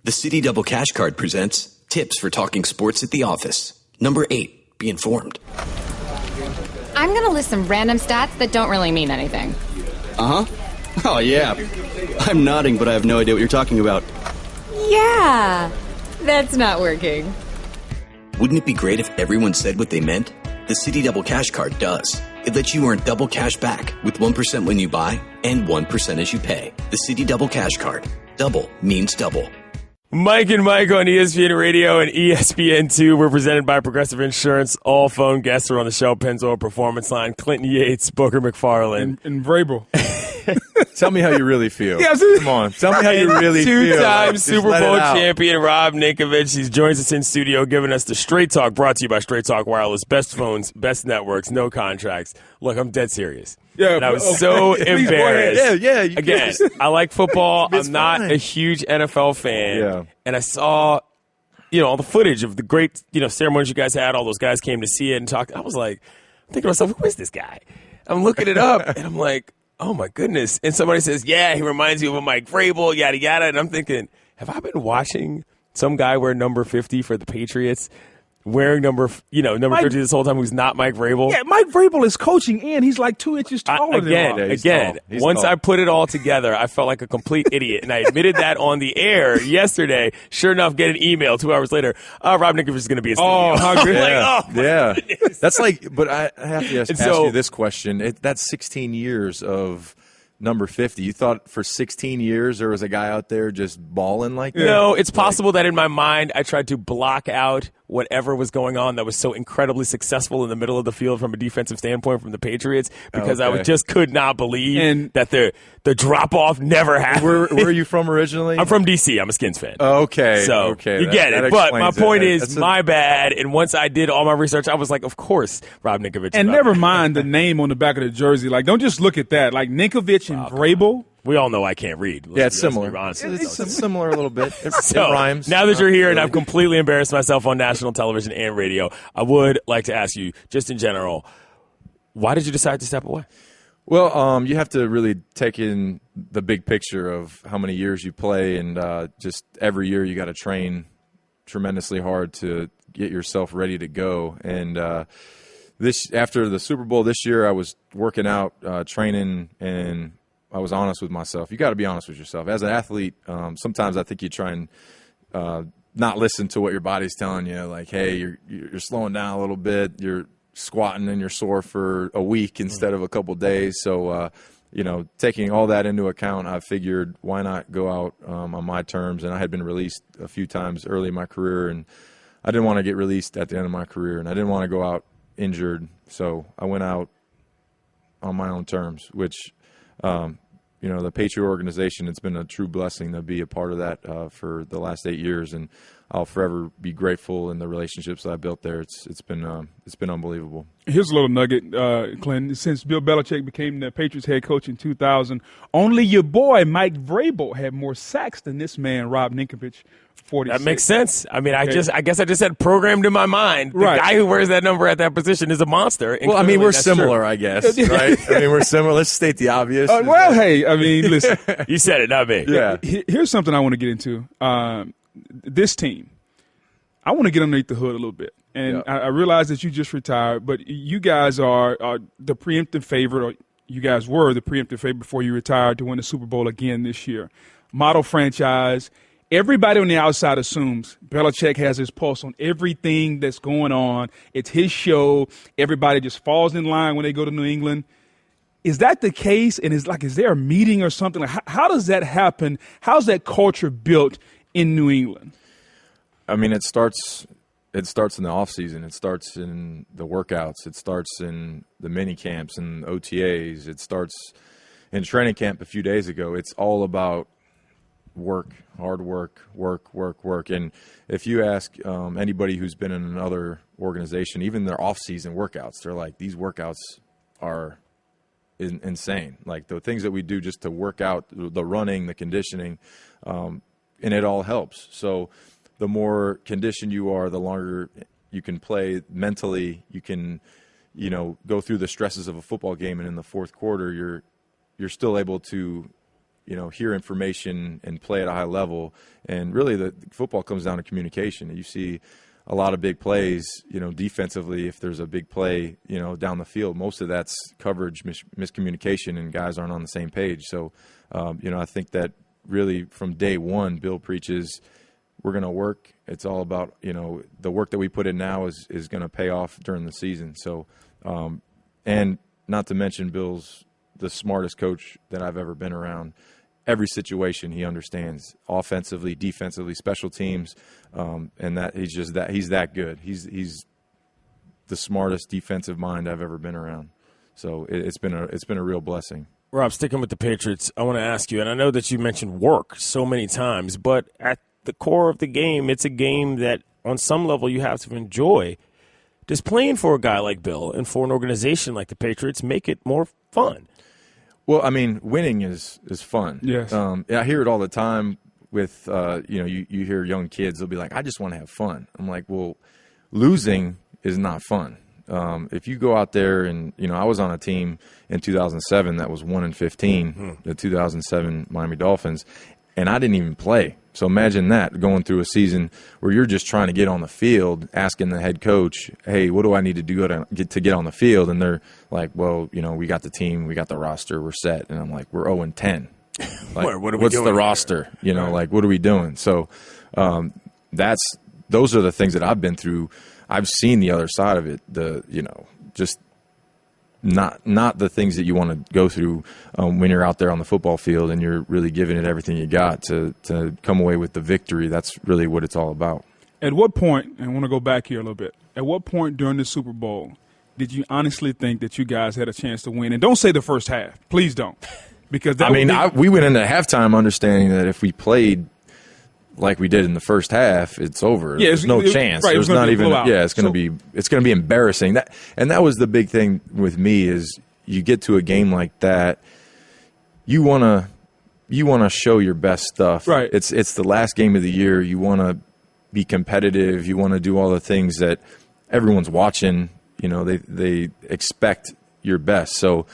The City Double Cash Card presents tips for talking sports at the office. Number 8, be informed. I'm going to list some random stats that don't really mean anything. Uh-huh. Oh, yeah. I'm nodding, but I have no idea what you're talking about. Yeah, that's not working. Wouldn't it be great if everyone said what they meant? The City Double Cash Card does. It lets you earn double cash back with 1% when you buy and 1% as you pay. The City Double Cash Card. Double means double. Mike and Mike on ESPN Radio and ESPN2. We're presented by Progressive Insurance. All phone guests are on the show. Pennzoil Performance Line. Clinton Yates, Booker McFarland. And Vrabel. Tell me how you really feel. Yeah, come on. Tell me how you really feel. Two-time Super Bowl champion Rob Ninkovich. He joins us in studio giving us the Straight Talk, brought to you by Straight Talk Wireless. Best phones, best networks, no contracts. Look, I'm dead serious. Yeah, and I was so embarrassed. Yeah. Again, I like football. I'm not a huge NFL fan. Yeah. And I saw, all the footage of the great, ceremonies you guys had. All those guys came to see it and talk. I was like, I'm thinking to myself, who is this guy? I'm looking it up, and I'm like, oh, my goodness. And somebody says, yeah, he reminds you of a Mike Vrabel, yada, yada. And I'm thinking, have I been watching some guy wear number 50 for the Patriots? Wearing number 50 this whole time, who's not Mike Vrabel. Yeah, Mike Vrabel is coaching, and he's like 2 inches taller than Rob. Again, once I put it all together, I felt like a complete idiot, and I admitted that on the air yesterday. Sure enough, get an email 2 hours later. Rob Ninkovich is going to be a studio. Oh, how good! Yeah. That's like, but I have to ask you this question. That's 16 years of number 50. You thought for 16 years there was a guy out there just balling like that? No, it's possible that in my mind I tried to block out whatever was going on that was so incredibly successful in the middle of the field from a defensive standpoint from the Patriots, because I just could not believe that the drop-off never happened. Where are you from originally? I'm from D.C. I'm a Skins fan. Okay. So you get it. But my point is, my bad. And once I did all my research, I was like, of course, Rob Ninkovich. And never mind the name on the back of the jersey. Like, don't just look at that. Like, Ninkovich and Vrabel. We all know I can't read. It's similar. It's similar a little bit. It rhymes. Now that you're here and I've completely embarrassed myself on national television and radio, I would like to ask you, just in general, why did you decide to step away? Well, you have to really take in the big picture of how many years you play, and just every year you got to train tremendously hard to get yourself ready to go. And after the Super Bowl this year, I was working out, training, and I was honest with myself. You got to be honest with yourself. As an athlete, sometimes I think you try and not listen to what your body's telling you. Like, hey, you're slowing down a little bit. You're squatting and you're sore for a week instead of a couple days. So, taking all that into account, I figured why not go out on my terms. And I had been released a few times early in my career, and I didn't want to get released at the end of my career, and I didn't want to go out injured. So I went out on my own terms, which the Patriot organization, it's been a true blessing to be a part of that for the last 8 years, and I'll forever be grateful in the relationships that I built there. It's been unbelievable. Here's a little nugget, Clinton. Since Bill Belichick became the Patriots head coach in 2000, only your boy Mike Vrabel had more sacks than this man, Rob Ninkovich. 46. That makes sense. I mean, I guess I just had programmed in my mind the guy who wears that number at that position is a monster. Well, I mean, we're similar, I guess, right? I mean, we're similar. Let's state the obvious. Hey, I mean, listen. You said it, not me. Yeah. Here's something I want to get into. This team, I want to get underneath the hood a little bit. And I realize that you just retired, but you guys are the preemptive favorite, or you guys were the preemptive favorite before you retired to win the Super Bowl again this year. Model franchise. Everybody on the outside assumes Belichick has his pulse on everything that's going on. It's his show. Everybody just falls in line when they go to New England. Is that the case? And is there a meeting or something? Like, how does that happen? How's that culture built in New England? I mean, it starts in the off season. It starts in the workouts. It starts in the mini camps and OTAs. It starts in training camp a few days ago. It's all about work, hard work. And if you ask anybody who's been in another organization, even their off-season workouts, they're like, these workouts are insane. Like the things that we do just to work out, the running, the conditioning, and it all helps. So the more conditioned you are, the longer you can play mentally. You can, go through the stresses of a football game, and in the fourth quarter, you're still able to hear information and play at a high level. And really, the football comes down to communication. You see a lot of big plays, defensively. If there's a big play, down the field, most of that's coverage, miscommunication, and guys aren't on the same page. So, I think that really from day one, Bill preaches we're going to work. It's all about, the work that we put in now is going to pay off during the season. So, and not to mention Bill's the smartest coach that I've ever been around. Every situation he understands, offensively, defensively, special teams, and that he's that good. He's the smartest defensive mind I've ever been around. So it's been a real blessing. Rob, sticking with the Patriots, I want to ask you, and I know that you mentioned work so many times, but at the core of the game, it's a game that on some level you have to enjoy. Does playing for a guy like Bill and for an organization like the Patriots make it more fun? Well, I mean, winning is fun. Yes. I hear it all the time with, you hear young kids, they'll be like, I just want to have fun. I'm like, well, losing is not fun. If you go out there and, I was on a team in 2007 that was 1-15, the 2007 Miami Dolphins, and I didn't even play. So imagine that, going through a season where you're just trying to get on the field, asking the head coach, hey, what do I need to do to get on the field? And they're like, well, we got the team, we got the roster, we're set. And I'm like, we're 0-10. Like, what's the roster? Like, what are we doing? So those are the things that I've been through. I've seen the other side of it, just not the things that you want to go through when you're out there on the football field and you're really giving it everything you got to come away with the victory. That's really what it's all about. At what point, and I want to go back here a little bit, at what point during the Super Bowl did you honestly think that you guys had a chance to win? And don't say the first half. Please don't. Because we went into halftime understanding that if we played like we did in the first half, it's over. Yeah, there's no chance. Right, there's not even. Yeah, it's going to be embarrassing. That was the big thing with me is you get to a game like that, you want to show your best stuff. Right. It's the last game of the year. You want to be competitive. You want to do all the things that everyone's watching. They expect your best. So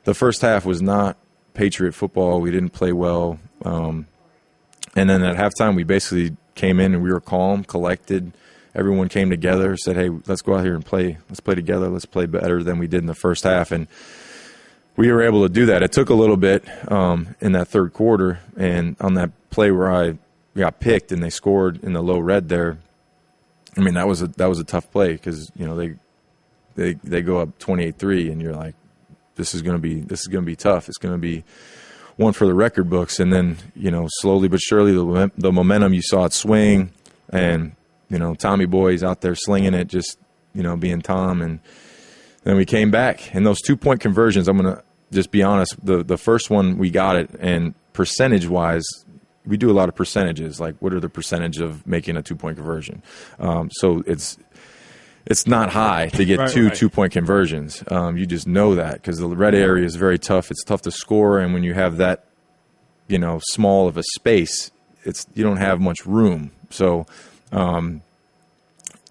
the first half was not Patriot football. We didn't play well. And then at halftime, we basically came in and we were calm, collected. Everyone came together, said, hey, let's go out here and play. Let's play together. Let's play better than we did in the first half. And we were able to do that. It took a little bit in that third quarter. And on that play where I got picked and they scored in the low red there, I mean, that was a tough play because, they go up 28-3 and you're like, this is going to be tough. It's going to be one for the record books. And then, slowly but surely the momentum, you saw it swing, and, Tommy Boy's out there slinging it, just, being Tom. And then we came back. And those 2-point conversions, I'm going to just be honest, the first one we got it, and percentage-wise, we do a lot of percentages, like what are the percentage of making a 2-point conversion. So it's not high to get two 2-point conversions. You just know that because the red area is very tough. It's tough to score, and when you have that, small of a space, you don't have much room. So to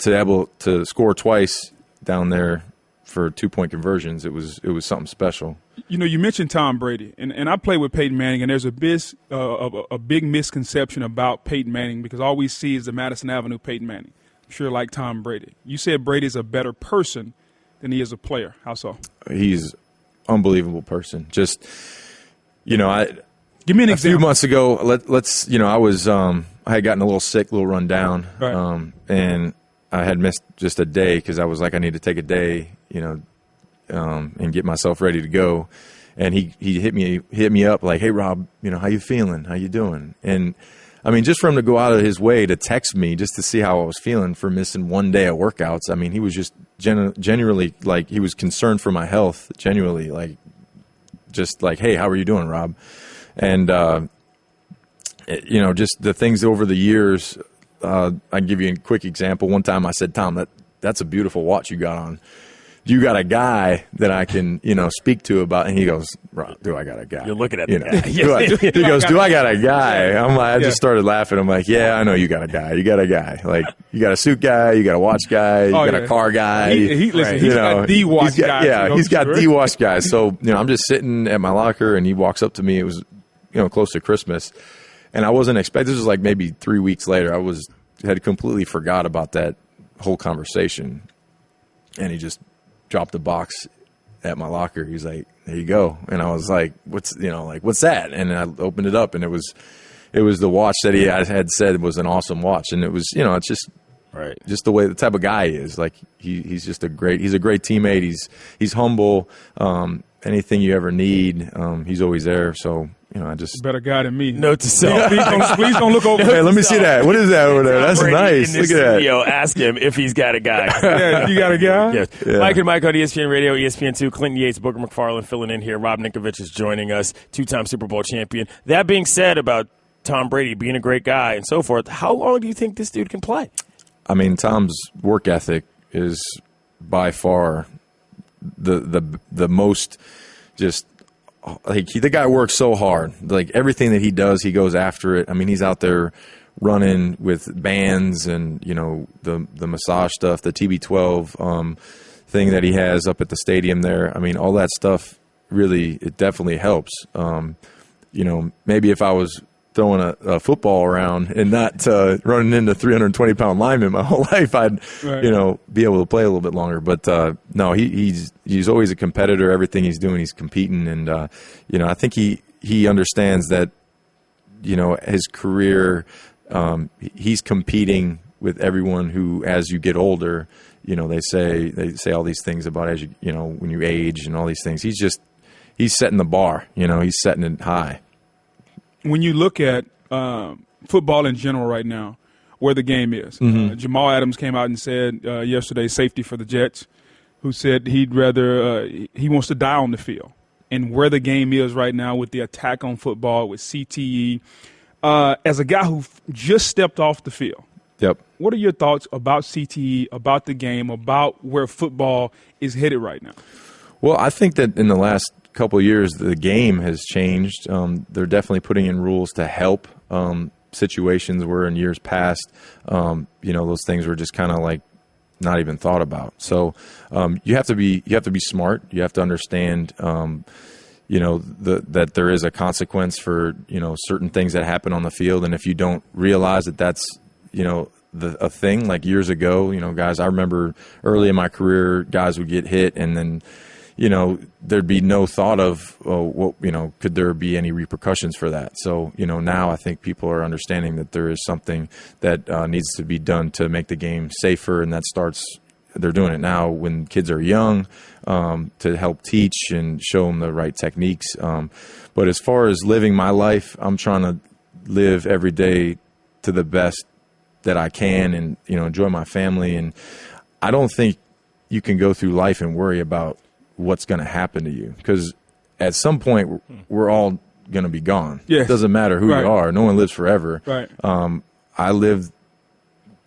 be able to score twice down there for 2-point conversions, it was something special. You mentioned Tom Brady, and I play with Peyton Manning, and there's a big misconception about Peyton Manning because all we see is the Madison Avenue Peyton Manning. Sure, like Tom Brady. You said Brady's a better person than he is a player. How so? He's an unbelievable person. Just, give me an example. A few months ago, let's I had gotten a little sick, a little run down, right. And I had missed just a day because I was like, I need to take a day, and get myself ready to go. And he hit me up like, hey Rob, how you feeling? How you doing? And I mean, just for him to go out of his way to text me just to see how I was feeling for missing one day of workouts. I mean, he was just genuinely like he was concerned for my health. Genuinely, like just like, hey, how are you doing, Rob? And just the things over the years. I'll give you a quick example. One time I said, Tom, that's a beautiful watch you got on. You got a guy that I can, speak to about, and he goes, Rob, do I got a guy? You're looking at the guy. He goes, do I got a guy? I'm like, I just started laughing. I'm like, yeah, I know you got a guy. You got a guy. Like, you got a suit guy, you got a watch guy, you got a car guy. He's got the watch guy. Yeah, he's got the watch guy. So, I'm just sitting at my locker, and he walks up to me. close to Christmas, and I wasn't expecting. This was like maybe 3 weeks later. Had completely forgot about that whole conversation, and he just dropped the box at my locker. He's like, "There you go," and I was like, "What's that?" And I opened it up, and it was the watch that he had said was an awesome watch, and it was it's just. Right. Just the type of guy he is. Like he's just a great teammate. He's humble. Anything you ever need, he's always there. So, I just better guy than me. Note to self. Please don't look over. Hey, let me see that. What is that over there? That's nice. In this Look at studio, ask him if he's got a guy. Yeah, you got a guy? Yes. Yeah. Mike and Mike on ESPN Radio, ESPN2. Clinton Yates, Booker McFarland filling in here. Rob Ninkovich is joining us, 2-time Super Bowl champion. That being said about Tom Brady being a great guy and so forth, how long do you think this dude can play? I mean, Tom's work ethic is by far the most just like the guy works so hard. Like everything that he does, he goes after it. I mean, he's out there running with bands and the massage stuff, the TB12 thing that he has up at the stadium there. I mean, all that stuff really, it definitely helps. Maybe if I was throwing a football around and not running into 320-pound linemen my whole life, I'd be able to play a little bit longer. But no, he's always a competitor. Everything he's doing, he's competing, and I think he understands that his career, he's competing with everyone who, as you get older, they say all these things about as you when you age and all these things. He's setting the bar. He's setting it high. When you look at football in general right now, where the game is, Jamal Adams came out and said yesterday, safety for the Jets, who said he'd rather he wants to die on the field. And where the game is right now with the attack on football, with CTE, as a guy who just stepped off the field, yep. What are your thoughts about CTE, about the game, about where football is headed right now? Well, I think that in the last couple of years, the game has changed. They're definitely putting in rules to help situations where in years past, those things were just kind of like not even thought about. So you have to be smart. You have to understand, that there is a consequence for certain things that happen on the field, and if you don't realize that that's a thing. Like years ago, guys, I remember early in my career, guys would get hit, and then there'd be no thought of, could there be any repercussions for that? So, now I think people are understanding that there is something that needs to be done to make the game safer, and they're doing it now when kids are young to help teach and show them the right techniques. But as far as living my life, I'm trying to live every day to the best that I can and, enjoy my family. And I don't think you can go through life and worry about what's going to happen to you, because at some point we're all going to be gone. Yes. It doesn't matter who Right. you are. No one lives forever. Right.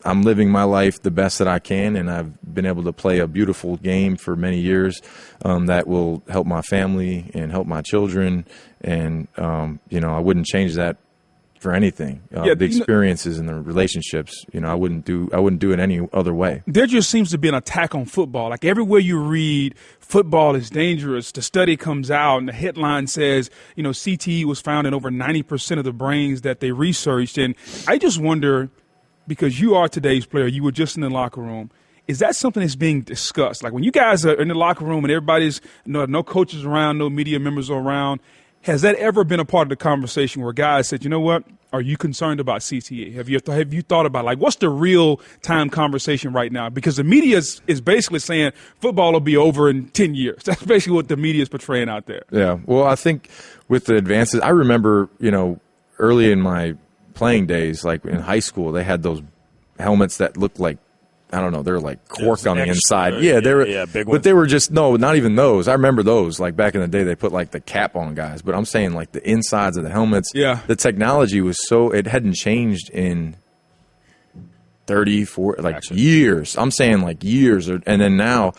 I'm living my life the best that I can, and I've been able to play a beautiful game for many years that will help my family and help my children. And, I wouldn't change that for anything. The experiences and the relationships, I wouldn't do it any other way. There just seems to be an attack on football. Like everywhere you read, football is dangerous. The study comes out and the headline says, CTE was found in over 90% of the brains that they researched. And I just wonder, because you are today's player, you were just in the locker room, is that something that's being discussed? Like when you guys are in the locker room and everybody's, no coaches around, no media members are around, has that ever been a part of the conversation where guys said, you know what, are you concerned about CTE? Have you thought about, like, what's the real time conversation right now? Because the media is basically saying football will be over in 10 years. That's basically what the media is portraying out there. Yeah. Well, I think with the advances, I remember, early in my playing days, like in high school, they had those helmets that looked like, I don't know, they're like cork on the inside. Yeah, they were, big ones. but they were just, no, not even those. I remember those. Like back in the day, they put like the cap on guys. But I'm saying like the insides of the helmets. Yeah. The technology was it hadn't changed in 30, 40, like years. I'm saying like years. And then now,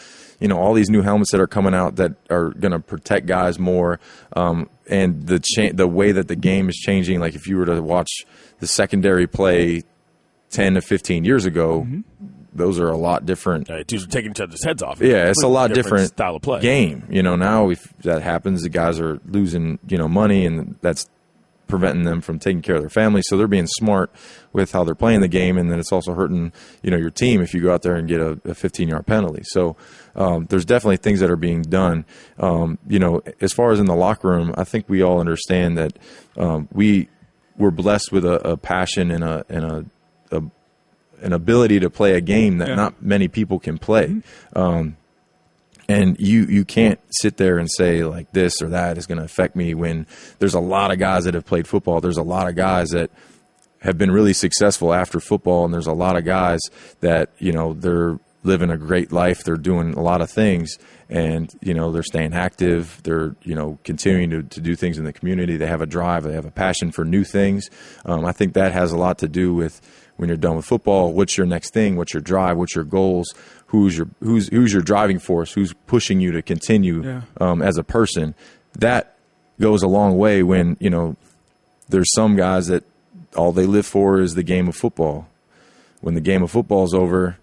all these new helmets that are coming out that are going to protect guys more. And the way that the game is changing, like if you were to watch the secondary play 10 to 15 years ago, those are a lot different. Dudes are taking each other's heads off. Yeah, it's a lot different style of play. Game. Now if that happens, the guys are losing, money, and that's preventing them from taking care of their family. So they're being smart with how they're playing the game, and then it's also hurting, your team if you go out there and get a 15-yard penalty. So there's definitely things that are being done. As far as in the locker room, I think we all understand that we're blessed with a passion and an ability to play a game that not many people can play. And you can't sit there and say like this or that is going to affect me when there's a lot of guys that have played football. There's a lot of guys that have been really successful after football, and there's a lot of guys that, they're living a great life. They're doing a lot of things, and, they're staying active. They're, continuing to do things in the community. They have a drive. They have a passion for new things. I think that has a lot to do with when you're done with football, what's your next thing? What's your drive? What's your goals? Who's your driving force? Who's pushing you to continue as a person? That goes a long way when, there's some guys that all they live for is the game of football. When the game of football is over,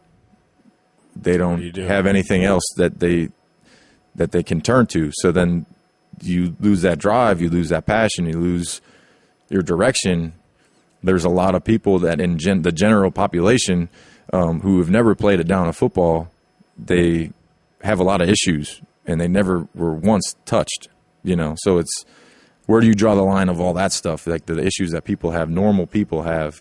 they don't have anything else that they can turn to. So then you lose that drive, you lose that passion, you lose your direction. There's a lot of people that in the general population who have never played a down of football, they have a lot of issues, and they never were once touched, So it's, where do you draw the line of all that stuff, like the issues that people have, normal people have,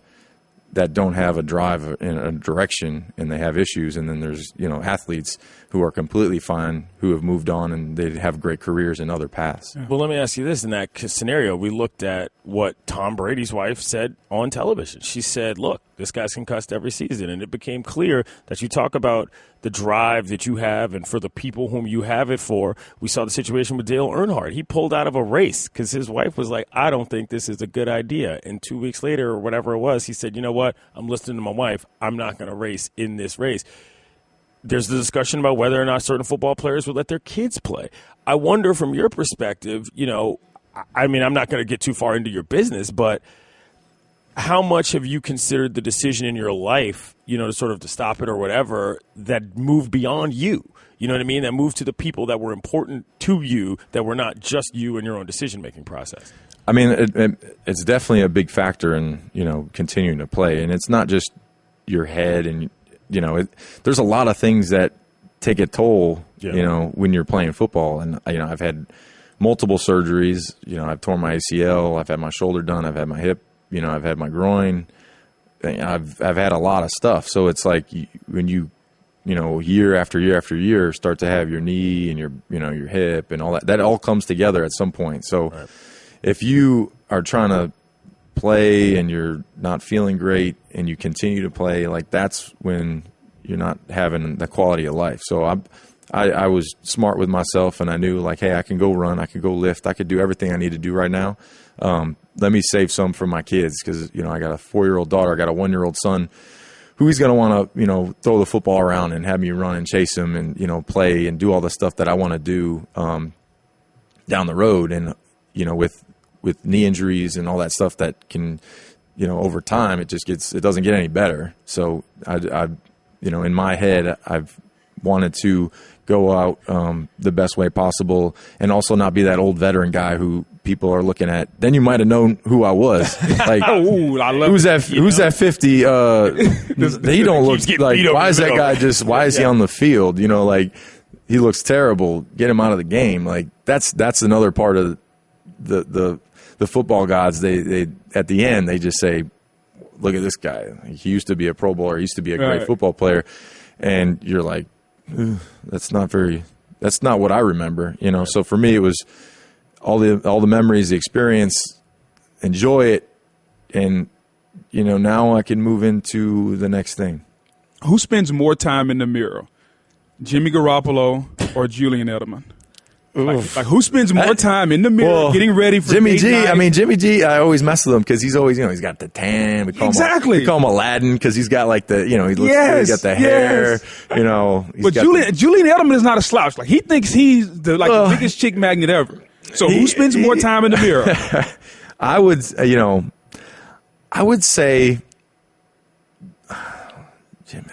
that don't have a drive in a direction, and they have issues. And then there's, athletes who are completely fine, who have moved on, and they have great careers in other paths. Well, let me ask you this. In that scenario, we looked at what Tom Brady's wife said on television. She said, look, this guy's concussed every season. And it became clear that you talk about the drive that you have and for the people whom you have it for. We saw the situation with Dale Earnhardt. He pulled out of a race because his wife was like, I don't think this is a good idea. And 2 weeks later or whatever it was, he said, you know what? I'm listening to my wife. I'm not going to race in this race. There's the discussion about whether or not certain football players would let their kids play. I wonder from your perspective, I'm not going to get too far into your business, but how much have you considered the decision in your life, to sort of to stop it or whatever, that moved beyond you? You know what I mean? That moved to the people that were important to you, that were not just you and your own decision-making process. I mean, it's definitely a big factor in, continuing to play. And it's not just your head and, there's a lot of things that take a toll, when you're playing football. And, I've had multiple surgeries. I've torn my ACL. I've had my shoulder done. I've had my hip. I've had my groin. I've had a lot of stuff. So it's like when you, year after year after year start to have your knee and your hip and all that all comes together at some point. So if you are trying to play and you're not feeling great and you continue to play, like that's when you're not having the quality of life. So I was smart with myself, and I knew like, hey, I can go run, I can go lift, I could do everything I need to do right now. Let me save some for my kids because, I got a 4-year-old daughter, I got a 1-year-old son who he's going to want to, throw the football around and have me run and chase him and, play and do all the stuff that I want to do down the road. And, with knee injuries and all that stuff that can, over time, it doesn't get any better. So I in my head, I've wanted to go out the best way possible and also not be that old veteran guy who people are looking at. Then you might have known who I was. Like, who's that 50? He don't look like, why is that guy why is he on the field? Like, he looks terrible. Get him out of the game. Like, that's another part of the football gods. They at the end, they just say, look at this guy. He used to be a Pro Bowler. He used to be a great football player. And you're like, that's not what I remember, So for me, it was all the memories, the experience, enjoy it. And, now I can move into the next thing. Who spends more time in the mirror, Jimmy Garoppolo or Julian Edelman? Like who spends more time in the mirror getting ready for Jimmy G? Night? I mean, Jimmy G, I always mess with him because he's always, he's got the tan. We call him Aladdin because he's got like the, he looks good, he's got the hair, But Julian Edelman is not a slouch. Like, he thinks he's the biggest chick magnet ever. So who spends more time in the mirror? I would say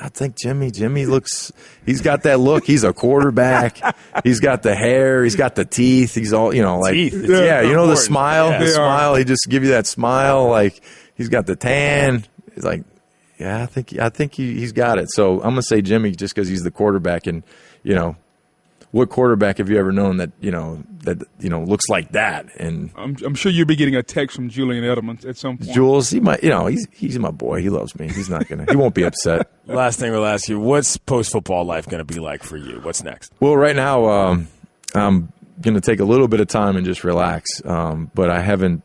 I think Jimmy looks, he's got that look. He's a quarterback. He's got the hair. He's got the teeth. He's all, like, teeth. yeah, the smile. Yeah. The smile. He just give you that smile. Like, he's got the tan. He's like, yeah, I think he's got it. So I'm going to say Jimmy just because he's the quarterback. And, what quarterback have you ever known that looks like that? And I'm sure you'll be getting a text from Julian Edelman at some point. Jules, he might, he's my boy. He loves me. He won't be upset. Last thing we'll ask you, what's post-football life going to be like for you? What's next? Well, right now, I'm going to take a little bit of time and just relax. But I haven't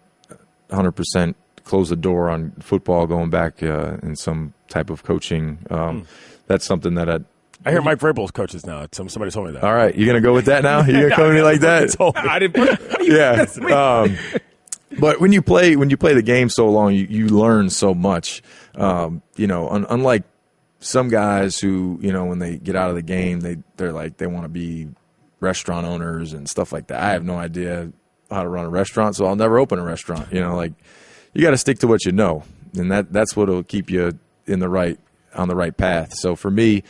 100% closed the door on football, going back in some type of coaching. That's something that I hear Mike Vrabel's coaches now. Somebody told me that. All right, you gonna go with that now? You gonna come to me like that? I didn't. Yeah. But when you play the game so long, you learn so much. Unlike some guys who, when they get out of the game, they're like they want to be restaurant owners and stuff like that. I have no idea how to run a restaurant, so I'll never open a restaurant. You got to stick to what you know, and that's what'll keep you on the right path. So for me,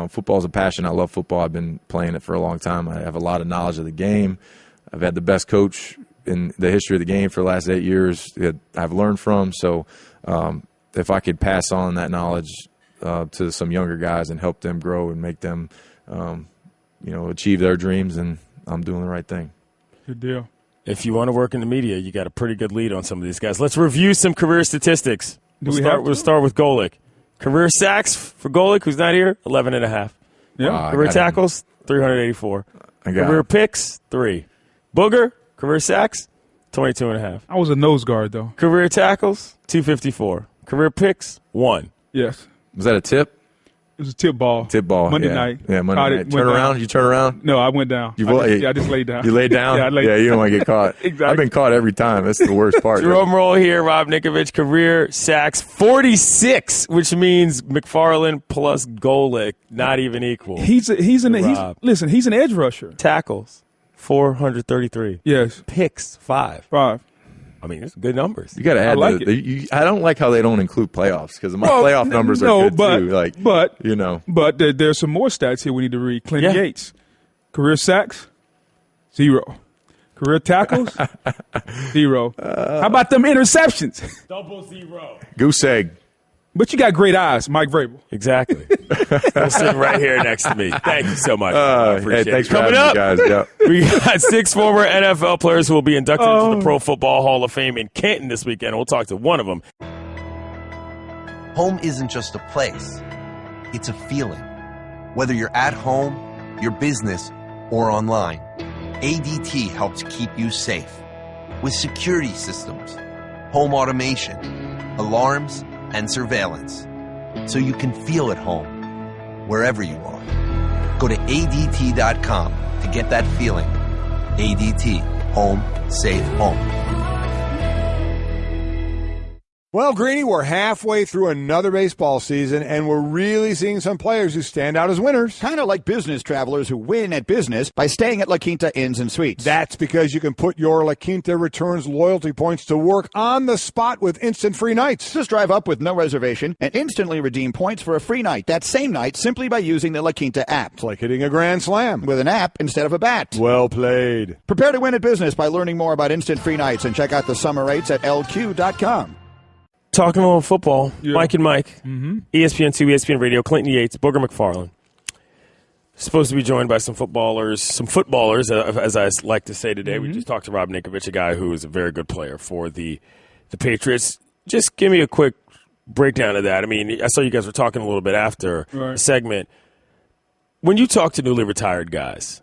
football is a passion. I love football. I've been playing it for a long time. I have a lot of knowledge of the game. I've had the best coach in the history of the game for the last 8 years that I've learned from. So if I could pass on that knowledge to some younger guys and help them grow and make them, achieve their dreams, then I'm doing the right thing. Good deal. If you want to work in the media, you got a pretty good lead on some of these guys. Let's review some career statistics. We'll start with Golick. Career sacks for Golick, who's not here, 11.5. Yeah. Career tackles, 384. Career picks, 3. Booger, career sacks, 22.5. I was a nose guard, though. Career tackles, 254. Career picks, 1. Yes. Was that a tip? It was a tip ball. Monday night. Yeah, Monday night. Turn around? You turn around? No, I went down. I just laid down. You laid down? Yeah, I laid down. You don't want to get caught. Exactly. I've been caught every time. That's the worst part. Drum roll here, Rob Ninkovich. Career sacks, 46, which means McFarland plus Golick, not even equal. He's an edge rusher. Tackles, 433. Yes. Picks, 5. 5. I mean, it's good numbers. You got to add. I don't like how they don't include playoffs because my playoff numbers are good too. But there's some more stats here we need to read. Clint Yates, career sacks, 0. Career tackles, 0. How about them interceptions? 0. Goose egg. But you got great eyes, Mike Vrabel. Exactly. You're sitting right here next to me. Thank you so much. Thanks for Coming up, having me, guys. Yeah. We got 6 former NFL players who will be inducted into the Pro Football Hall of Fame in Canton this weekend. We'll talk to one of them. Home isn't just a place. It's a feeling. Whether you're at home, your business, or online, ADT helps keep you safe. With security systems, home automation, alarms, and surveillance, so you can feel at home wherever you are. Go to ADT.com to get that feeling. ADT. Home. Safe home. Well, Greeny, we're halfway through another baseball season, and we're really seeing some players who stand out as winners. Kind of like business travelers who win at business by staying at La Quinta Inns and Suites. That's because you can put your La Quinta Returns loyalty points to work on the spot with instant free nights. Just drive up with no reservation and instantly redeem points for a free night that same night simply by using the La Quinta app. It's like hitting a grand slam. With an app instead of a bat. Well played. Prepare to win at business by learning more about instant free nights and check out the summer rates at LQ.com. Talking a little football, Mike and Mike, ESPN2, ESPN Radio, Clinton Yates, Booger McFarland. Supposed to be joined by some footballers, as I like to say today. We just talked to Rob Ninkovich, a guy who is a very good player for the Patriots. Just give me a quick breakdown of that. I mean, I saw you guys were talking a little bit after the segment. When you talk to newly retired guys,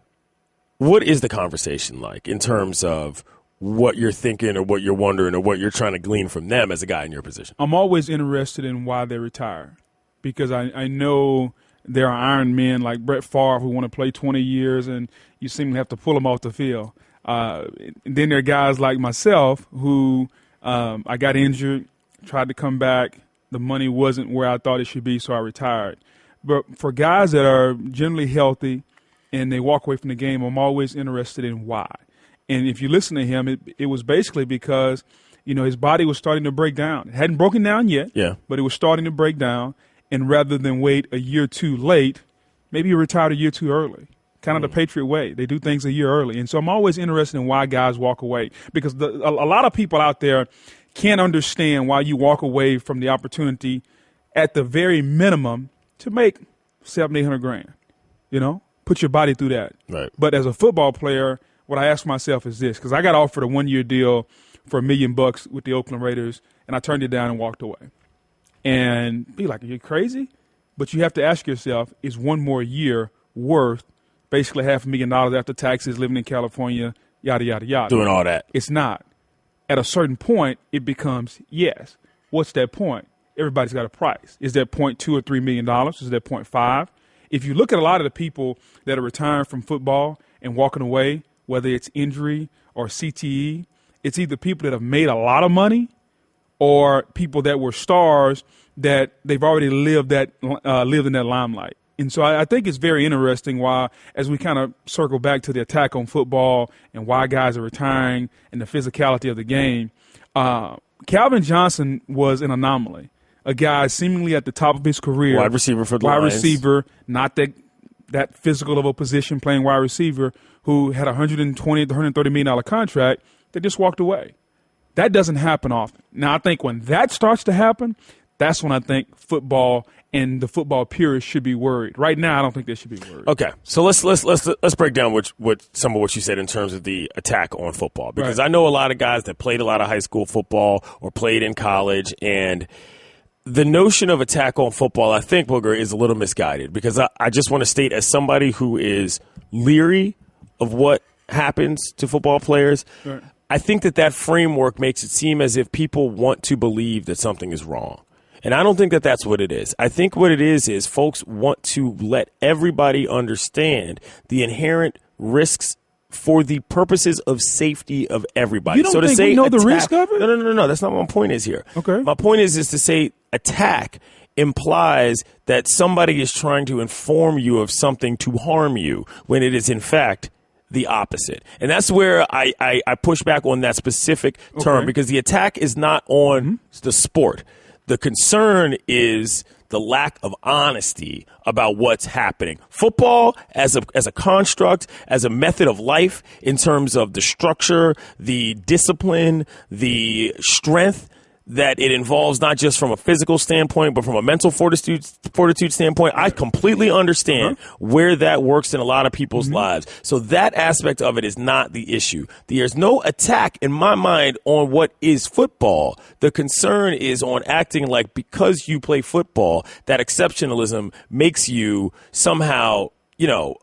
what is the conversation like in terms of what you're thinking or what you're wondering or what you're trying to glean from them as a guy in your position? I'm always interested in why they retire because I know there are iron men like Brett Favre who want to play 20 years and you seem to have to pull them off the field. And then there are guys like myself who I got injured, tried to come back. The money wasn't where I thought it should be, so I retired. But for guys that are generally healthy and they walk away from the game, I'm always interested in why. And if you listen to him, it was basically because, his body was starting to break down. It hadn't broken down yet, but it was starting to break down. and rather than wait a year too late, maybe you retire a year too early. Kind of the Patriot way. They do things a year early. And so I'm always interested in why guys walk away, because a lot of people out there can't understand why you walk away from the opportunity at the very minimum to make $700,000-800,000. You know, put your body through that. Right. But as a football player, what I ask myself is this, because I got offered a 1-year deal for $1 million with the Oakland Raiders, and I turned it down and walked away. And be like, are you crazy? But you have to ask yourself, is one more year worth basically $500,000 after taxes, living in California, yada, yada, yada? Doing all that. It's not. At a certain point, it becomes yes. What's that point? Everybody's got a price. Is that $0.2 or $3 million? Is that $0.5? If you look at a lot of the people that are retiring from football and walking away, whether it's injury or CTE, it's either people that have made a lot of money or people that were stars that they've already lived in that limelight. And so I think it's very interesting why, as we kind of circle back to the attack on football and why guys are retiring and the physicality of the game, Calvin Johnson was an anomaly. A guy seemingly at the top of his career. Wide receiver for the Lions. Wide receiver, not that physical of a position, playing wide receiver, who had a $120 to $130 million contract that just walked away. That doesn't happen often. Now, I think when that starts to happen, that's when I think football and the football purists should be worried. Right now, I don't think they should be worried. Okay, so let's break down what some of what you said in terms of the attack on football, because I know a lot of guys that played a lot of high school football or played in college, and the notion of attack on football, I think, Booger, is a little misguided, because I just want to state, as somebody who is leery of what happens to football players, right, I think that framework makes it seem as if people want to believe that something is wrong. And I don't think that that's what it is. I think what it is folks want to let everybody understand the inherent risks for the purposes of safety of everybody. You don't think we know the risk of it? No. That's not what my point is here. Okay. My point is to say attack implies that somebody is trying to inform you of something to harm you, when it is, in fact, the opposite. And that's where I push back on that specific term, because the attack is not on the sport. The concern is the lack of honesty about what's happening. Football as a construct, as a method of life, in terms of the structure, the discipline, the strength that it involves, not just from a physical standpoint, but from a mental fortitude standpoint. I completely understand where that works in a lot of people's lives. So that aspect of it is not the issue. There's no attack in my mind on what is football. The concern is on acting like, because you play football, that exceptionalism makes you somehow,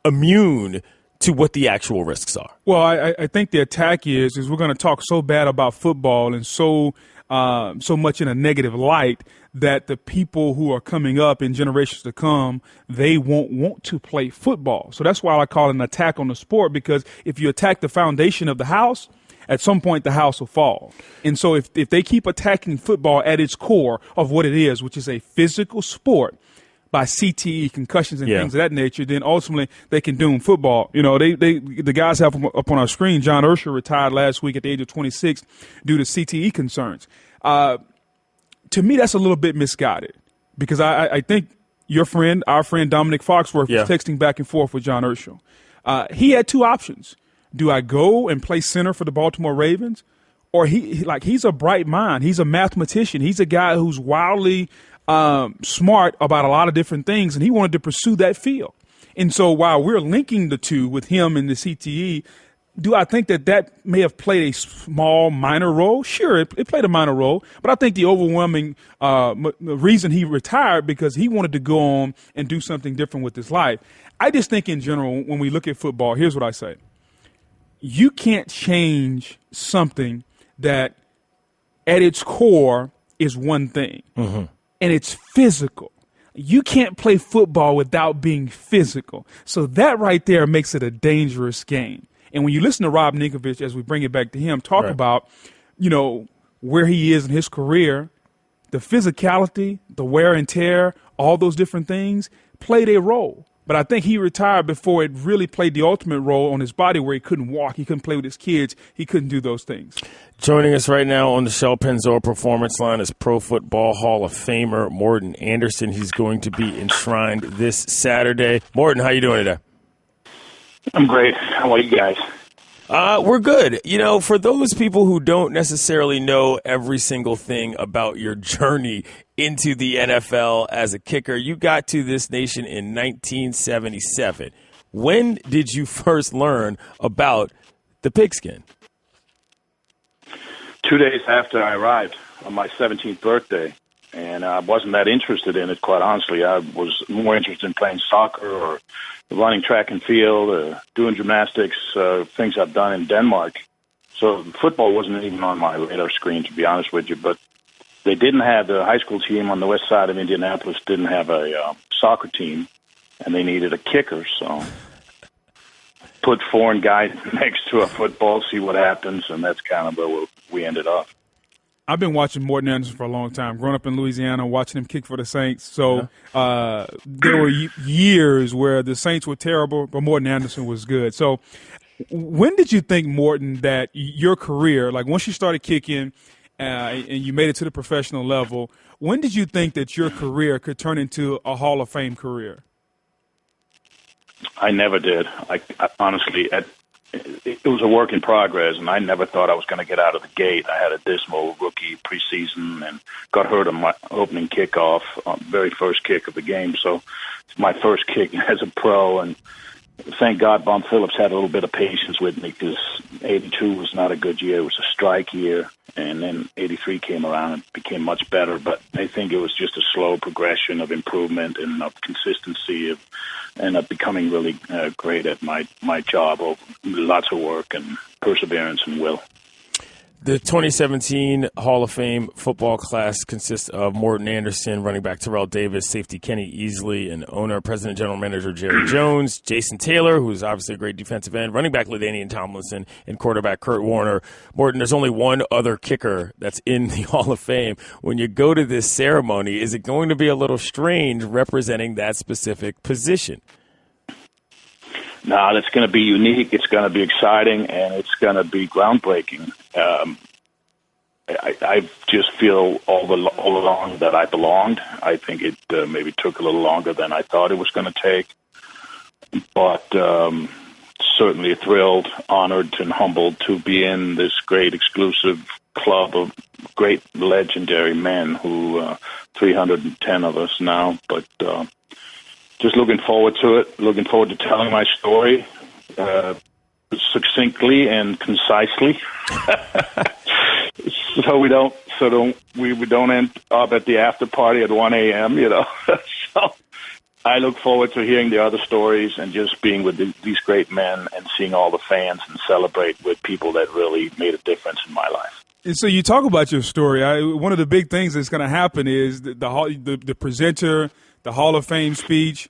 immune to what the actual risks are. Well, I think the attack is we're going to talk so bad about football and so much in a negative light that the people who are coming up in generations to come, they won't want to play football. So that's why I call it an attack on the sport, because if you attack the foundation of the house, at some point the house will fall. And so if they keep attacking football at its core of what it is, which is a physical sport, by CTE, concussions, and things of that nature, then ultimately they can doom football. The guys have up on our screen, John Ursher retired last week at the age of 26 due to CTE concerns. To me, that's a little bit misguided, because I think our friend Dominic Foxworth was texting back and forth with John Ursher. He had two options. Do I go and play center for the Baltimore Ravens? Or he's a bright mind. He's a mathematician. He's a guy who's wildly smart about a lot of different things, and he wanted to pursue that field. And so while we're linking the two with him and the CTE, do I think that may have played a small, minor role? Sure, it played a minor role, but I think the overwhelming reason he retired, because he wanted to go on and do something different with his life. I just think in general, when we look at football, here's what I say. You can't change something that at its core is one thing. And it's physical. You can't play football without being physical. So that right there makes it a dangerous game. And when you listen to Rob Ninkovich, as we bring it back to him, talk about, where he is in his career, the physicality, the wear and tear, all those different things played a role. But I think he retired before it really played the ultimate role on his body where he couldn't walk. He couldn't play with his kids. He couldn't do those things. Joining us right now on the Shell Pennzoil Performance Line is Pro Football Hall of Famer Morten Andersen. He's going to be enshrined this Saturday. Morten, how you doing today? I'm great. How are you guys? We're good. You know, for those people who don't necessarily know every single thing about your journey into the NFL as a kicker, you got to this nation in 1977. When did you first learn about the pigskin? 2 days after I arrived on my 17th birthday, and I wasn't that interested in it, quite honestly. I was more interested in playing soccer or running track and field, or doing gymnastics, things I've done in Denmark. So football wasn't even on my radar screen, to be honest with you. But they didn't have the high school team on the west side of Indianapolis, didn't have a soccer team, and they needed a kicker. So put foreign guys next to a football, see what happens, and that's kind of where we ended up. I've been watching Morten Andersen for a long time. Growing up in Louisiana, watching him kick for the Saints. So there were years where the Saints were terrible, but Morten Andersen was good. So when did you think, Morten, that your career, like once you started kicking and you made it to the professional level, when did you think that your career could turn into a Hall of Fame career? I never did. I honestly, it was a work in progress, and I never thought I was going to get out of the gate. I had a dismal rookie preseason and got hurt on my opening kickoff, very first kick of the game. So it's my first kick as a pro, and thank God Von Phillips had a little bit of patience with me because 82 was not a good year. It was a strike year, and then 83 came around and became much better. But I think it was just a slow progression of improvement and of consistency and of becoming really great at my job. Lots of work and perseverance and will. The 2017 Hall of Fame football class consists of Morten Andersen, running back Terrell Davis, safety Kenny Easley, and owner, president, general manager Jerry Jones, Jason Taylor, who's obviously a great defensive end, running back LaDainian Tomlinson, and quarterback Kurt Warner. Morten, there's only one other kicker that's in the Hall of Fame. When you go to this ceremony, is it going to be a little strange representing that specific position? No, that's going to be unique. It's going to be exciting, and it's going to be groundbreaking. I just feel all along that I belonged. I think it maybe took a little longer than I thought it was going to take, but certainly thrilled, honored, and humbled to be in this great exclusive club of great legendary men who 310 of us now, but just looking forward to it, looking forward to telling my story succinctly and concisely. So we don't end up at the after party at 1 a.m., you know. So I look forward to hearing the other stories and just being with these great men and seeing all the fans and celebrate with people that really made a difference in my life. And so you talk about your story. One of the big things that's going to happen is the presenter, the Hall of Fame speech.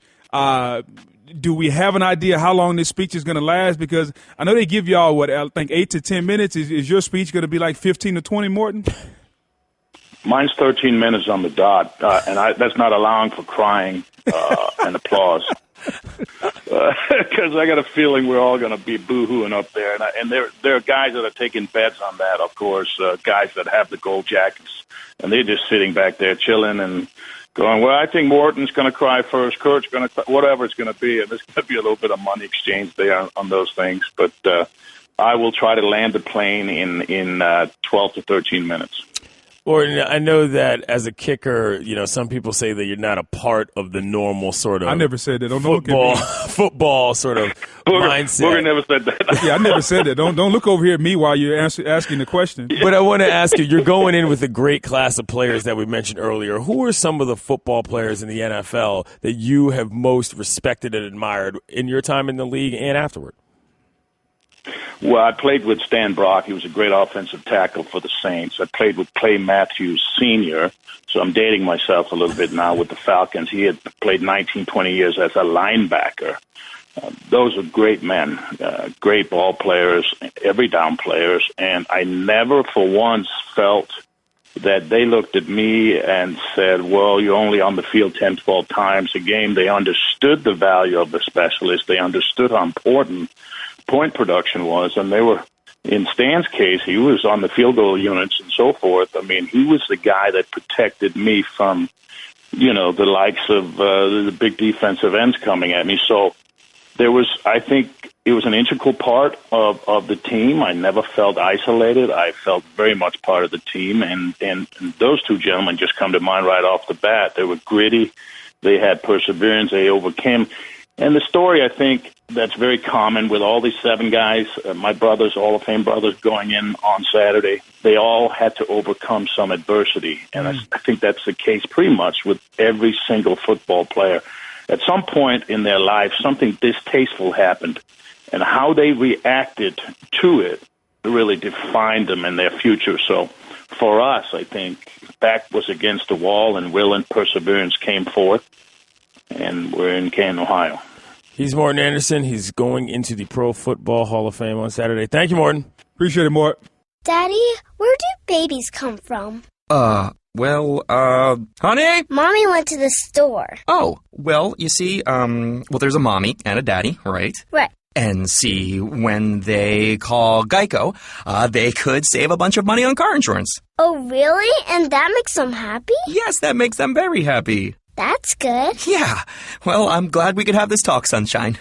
Do we have an idea how long this speech is going to last? Because I know they give y'all, I think 8 to 10 minutes. Is your speech going to be like 15 to 20, Morten? Mine's 13 minutes on the dot, and that's not allowing for crying and applause. Because I got a feeling we're all going to be boo-hooing up there. And there are guys that are taking bets on that, of course, guys that have the gold jackets, and they're just sitting back there chilling and going, well, I think Morten's going to cry first, Kurt's going to cry, whatever it's going to be, and there's going to be a little bit of money exchange there on those things. But I will try to land the plane in 12 to 13 minutes. Or I know that as a kicker, you know, some people say that you're not a part of the normal sort of. I never said that. Don't football sort of mindset. Booger never said that. Yeah, I never said that. Don't look over here at me while you're asking the question. But I want to ask you, you're going in with a great class of players that we mentioned earlier. Who are some of the football players in the NFL that you have most respected and admired in your time in the league and afterward? Well, I played with Stan Brock. He was a great offensive tackle for the Saints. I played with Clay Matthews Sr., so I'm dating myself a little bit now with the Falcons. He had played 19, 20 years as a linebacker. Those are great men, great ball players, every down players, and I never for once felt that they looked at me and said, well, you're only on the field 10, 12 times a game. They understood the value of the specialist. They understood how important point production was, and they were, in Stan's case, he was on the field goal units and so forth. I mean, he was the guy that protected me from, the likes of the big defensive ends coming at me. So there was, I think, it was an integral part of the team. I never felt isolated. I felt very much part of the team, and those two gentlemen just come to mind right off the bat. They were gritty. They had perseverance. They overcame. And the story, I think, that's very common with all these 7 guys, my brothers, Hall of Fame brothers, going in on Saturday, they all had to overcome some adversity. And I think that's the case pretty much with every single football player. At some point in their life, something distasteful happened, and how they reacted to it really defined them and their future. So for us, I think, back was against the wall, and will and perseverance came forth, and we're in Canton, Ohio. He's Morton Anderson. He's going into the Pro Football Hall of Fame on Saturday. Thank you, Morton. Appreciate it, Mort. Daddy, where do babies come from? Honey? Mommy went to the store. Oh, well, you see, there's a mommy and a daddy, right? Right. And see, when they call Geico, they could save a bunch of money on car insurance. Oh, really? And that makes them happy? Yes, that makes them very happy. That's good. Yeah. Well, I'm glad we could have this talk, Sunshine.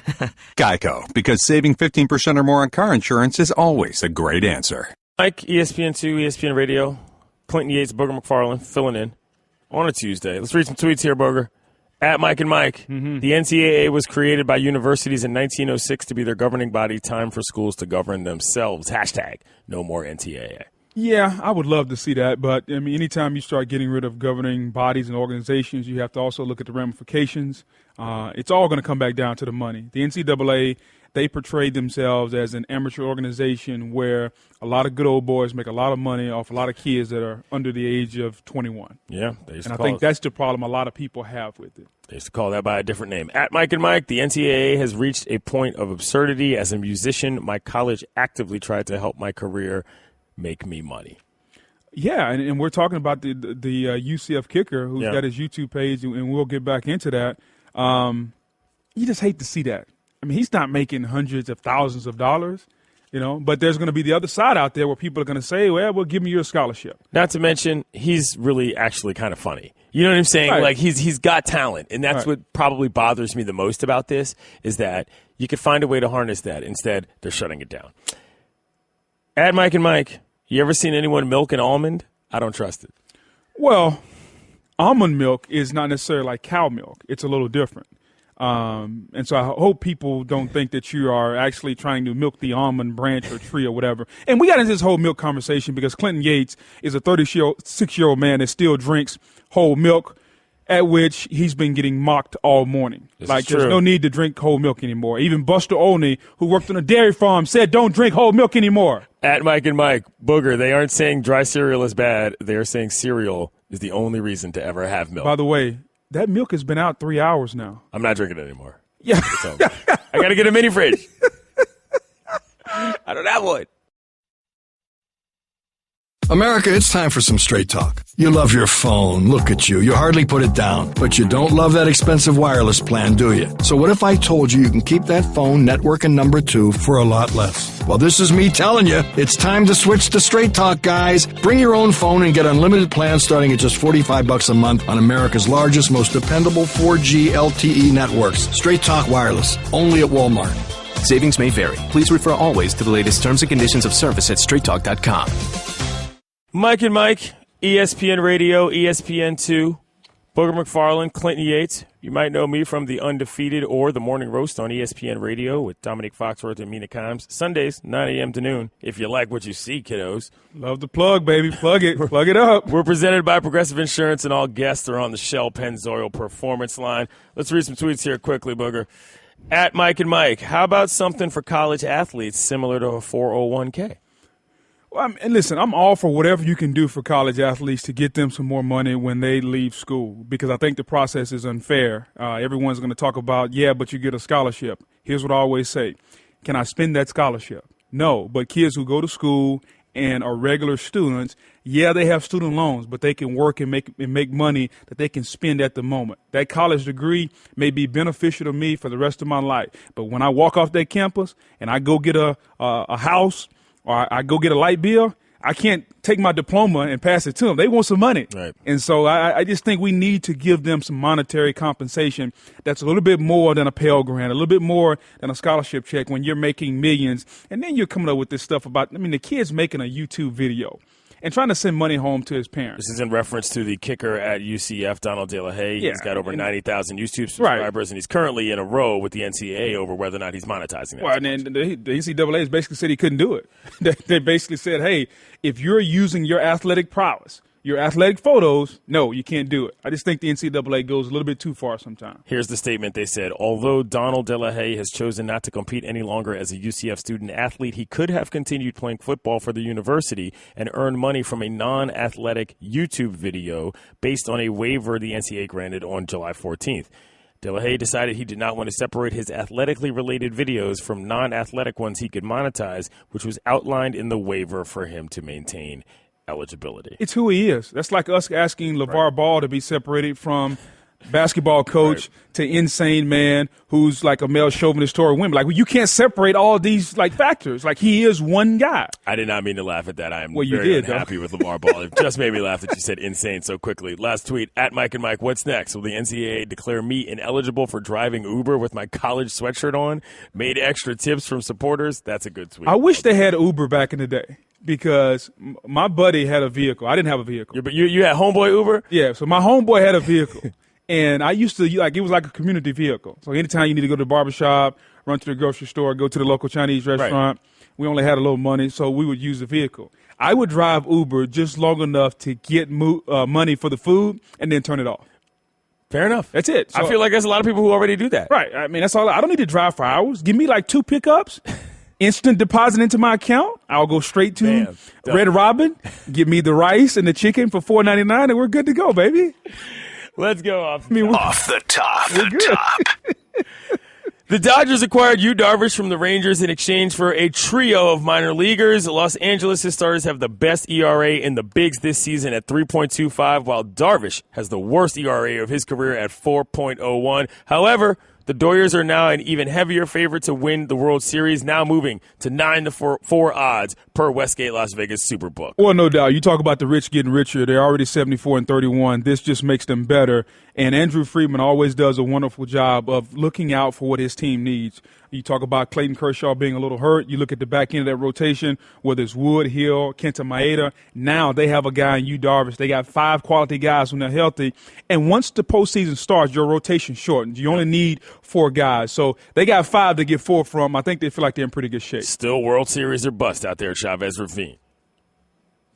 Geico, because saving 15% or more on car insurance is always a great answer. Mike, ESPN2, ESPN Radio, Clinton Yates, Booger McFarland, filling in on a Tuesday. Let's read some tweets here, Booger. At Mike and Mike, The NCAA was created by universities in 1906 to be their governing body. Time for schools to govern themselves. Hashtag no more NCAA. Yeah, I would love to see that, but I mean, anytime you start getting rid of governing bodies and organizations, you have to also look at the ramifications. It's all going to come back down to the money. The NCAA, they portrayed themselves as an amateur organization where a lot of good old boys make a lot of money off a lot of kids that are under the age of 21. Yeah, and I think that's the problem a lot of people have with it. They used to call that by a different name. At Mike and Mike, the NCAA has reached a point of absurdity. As a musician, my college actively tried to help my career make me money. Yeah, and we're talking about the UCF kicker who's got his YouTube page, and we'll get back into that. You just hate to see that. I mean, he's not making hundreds of thousands of dollars, but there's going to be the other side out there where people are going to say, well, we'll give you your scholarship. Not to mention, he's really actually kind of funny. You know what I'm saying? Right. Like, he's got talent, and that's what probably bothers me the most about this, is that you could find a way to harness that. Instead, they're shutting it down. At Mike and Mike, you ever seen anyone milk an almond? I don't trust it. Well, almond milk is not necessarily like cow milk. It's a little different. And so I hope people don't think that you are actually trying to milk the almond branch or tree or whatever. And we got into this whole milk conversation because Clinton Yates is a 36-year-old man that still drinks whole milk, at which he's been getting mocked all morning. There's no need to drink whole milk anymore. Even Buster Olney, who worked on a dairy farm, said don't drink whole milk anymore. At Mike and Mike, Booger, they aren't saying dry cereal is bad. They're saying cereal is the only reason to ever have milk. By the way, that milk has been out 3 hours now. I'm not drinking it anymore. Yeah. I got to get a mini fridge. I don't have one. America, it's time for some straight talk. You love your phone. Look at you. You hardly put it down. But you don't love that expensive wireless plan, do you? So what if I told you can keep that phone, network, and number 2 for a lot less? Well, this is me telling you, it's time to switch to Straight Talk, guys. Bring your own phone and get unlimited plans starting at just $45 a month on America's largest, most dependable 4G LTE networks. Straight Talk Wireless, only at Walmart. Savings may vary. Please refer always to the latest terms and conditions of service at straighttalk.com. Mike and Mike, ESPN Radio, ESPN2, Booger McFarland, Clinton Yates. You might know me from The Undefeated or The Morning Roast on ESPN Radio with Dominique Foxworth and Mina Kimes. Sundays, 9 a.m. to noon, if you like what you see, kiddos. Love the plug, baby. Plug it. Plug it up. We're presented by Progressive Insurance, and all guests are on the Shell Pennzoil Performance Line. Let's read some tweets here quickly, Booger. At Mike and Mike, how about something for college athletes similar to a 401k? Well, and listen, I'm all for whatever you can do for college athletes to get them some more money when they leave school, because I think the process is unfair. Everyone's going to talk about, but you get a scholarship. Here's what I always say. Can I spend that scholarship? No, but kids who go to school and are regular students, yeah, they have student loans, but they can work and make money that they can spend at the moment. That college degree may be beneficial to me for the rest of my life. But when I walk off that campus and I go get a house or I go get a light bill, I can't take my diploma and pass it to them. They want some money. Right. And so I just think we need to give them some monetary compensation that's a little bit more than a Pell Grant, a little bit more than a scholarship check when you're making millions. And then you're coming up with this stuff about, the kid's making a YouTube video and trying to send money home to his parents. This is in reference to the kicker at UCF, Donald De La Haye. Yeah, he's got over 90,000 YouTube subscribers, right. And he's currently in a row with the NCAA over whether or not he's monetizing that. Well, and then the NCAA has basically said he couldn't do it. They basically said, hey, if you're using your athletic prowess, your athletic photos, no, you can't do it. I just think the NCAA goes a little bit too far sometimes. Here's the statement they said. Although Donald De La Haye has chosen not to compete any longer as a UCF student-athlete, he could have continued playing football for the university and earned money from a non-athletic YouTube video based on a waiver the NCAA granted on July 14th. De La Haye decided he did not want to separate his athletically related videos from non-athletic ones he could monetize, which was outlined in the waiver for him to maintain eligibility. It's who he is. That's like us asking LeVar Ball to be separated from basketball coach to insane man who's like a male chauvinist toward women. Like, well, you can't separate all these factors. Like, he is one guy. I did not mean to laugh at that. I am you very did, unhappy with LeVar Ball. It just made me laugh that you said insane so quickly. Last tweet, at Mike and Mike, what's next? Will the NCAA declare me ineligible for driving Uber with my college sweatshirt on? Made extra tips from supporters? That's a good tweet. I wish they had Uber back in the day. Because my buddy had a vehicle. I didn't have a vehicle. But you had homeboy Uber? Yeah, so my homeboy had a vehicle. And I used to, it was like a community vehicle. So anytime you need to go to the barbershop, run to the grocery store, go to the local Chinese restaurant, we only had a little money, so we would use the vehicle. I would drive Uber just long enough to get money for the food and then turn it off. Fair enough. That's it. So, I feel like there's a lot of people who already do that. Right. That's all. I don't need to drive for hours. Give me 2 pickups. Instant deposit into my account. I'll go straight to Red Robin, give me the rice and the chicken for $4.99, and we're good to go, baby. Let's go off the top. The Dodgers acquired Yu Darvish from the Rangers in exchange for a trio of minor leaguers. Los Angeles' starters have the best ERA in the bigs this season at 3.25, while Darvish has the worst ERA of his career at 4.01. However, the Dodgers are now an even heavier favorite to win the World Series, now moving to 9-4 odds per Westgate Las Vegas Superbook. Well, no doubt. You talk about the rich getting richer. They're already 74-31. This just makes them better. And Andrew Friedman always does a wonderful job of looking out for what his team needs. You talk about Clayton Kershaw being a little hurt. You look at the back end of that rotation, whether it's Wood, Hill, Kenta Maeda. Now they have a guy in Yu Darvish. They got 5 quality guys when they're healthy. And once the postseason starts, your rotation shortens. You only need 4 guys. So they got 5 to get 4 from. I think they feel like they're in pretty good shape. Still World Series or bust out there, Chavez Ravine.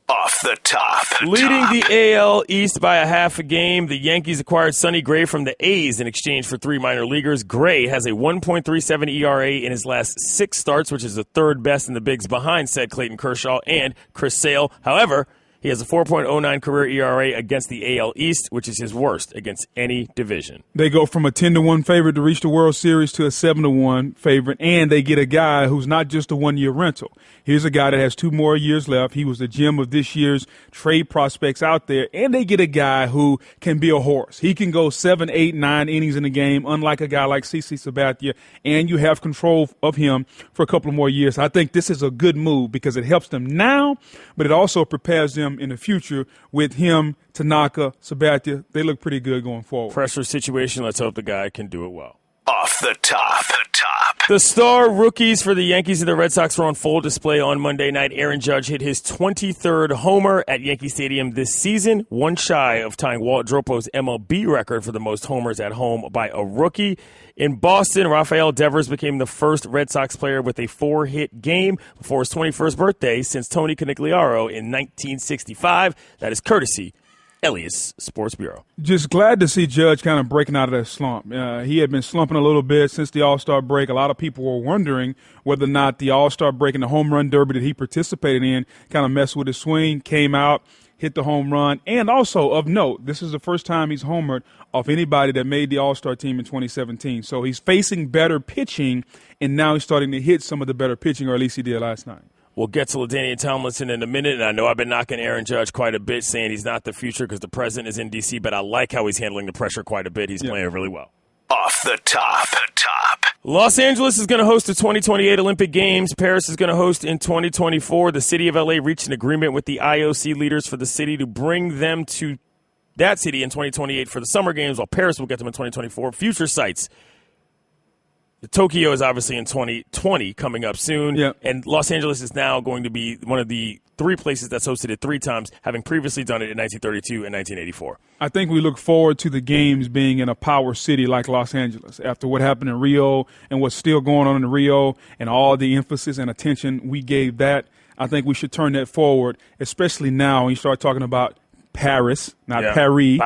Off the top. Leading the AL East by a half a game, the Yankees acquired Sonny Gray from the A's in exchange for 3 minor leaguers. Gray has a 1.37 ERA in his last 6 starts, which is the 3rd best in the bigs behind said Clayton Kershaw and Chris Sale. However, he has a 4.09 career ERA against the AL East, which is his worst against any division. They go from a 10-1 favorite to reach the World Series to a 7-1 favorite, and they get a guy who's not just a one-year rental. Here's a guy that has 2 more years left. He was the gem of this year's trade prospects out there, and they get a guy who can be a horse. He can go 7, 8, 9 innings in a game, unlike a guy like CC Sabathia, and you have control of him for a couple of more years. I think this is a good move because it helps them now, but it also prepares them in the future with him, Tanaka, Sabathia. They look pretty good going forward. Pressure situation. Let's hope the guy can do it well. Off the top. The star rookies for the Yankees and the Red Sox were on full display on Monday night. Aaron Judge hit his 23rd homer at Yankee Stadium this season, one shy of tying Walt Dropo's MLB record for the most homers at home by a rookie. In Boston, Rafael Devers became the first Red Sox player with a 4-hit game before his 21st birthday since Tony Conigliaro in 1965. That is courtesy Elias Sports Bureau. Just glad to see Judge kind of breaking out of that slump. He had been slumping a little bit since the All-Star break. A lot of people were wondering whether or not the All-Star break and the home run derby that he participated in kind of messed with his swing, came out, hit the home run. And also, of note, this is the first time he's homered off anybody that made the All-Star team in 2017. So he's facing better pitching, and now he's starting to hit some of the better pitching, or at least he did last night. We'll get to LaDainian Tomlinson in a minute, and I know I've been knocking Aaron Judge quite a bit, saying he's not the future because the president is in D.C., but I like how he's handling the pressure quite a bit. He's playing really well. Off the top. Los Angeles is going to host the 2028 Olympic Games. Paris is going to host in 2024. The city of L.A. reached an agreement with the IOC leaders for the city to bring them to that city in 2028 for the Summer Games, while Paris will get them in 2024. Future sites. Tokyo is obviously in 2020 coming up soon, and Los Angeles is now going to be one of the 3 places that's hosted it 3 times, having previously done it in 1932 and 1984. I think we look forward to the games being in a power city like Los Angeles. After what happened in Rio and what's still going on in Rio and all the emphasis and attention we gave that, I think we should turn that forward, especially now when you start talking about Paris, not Paris,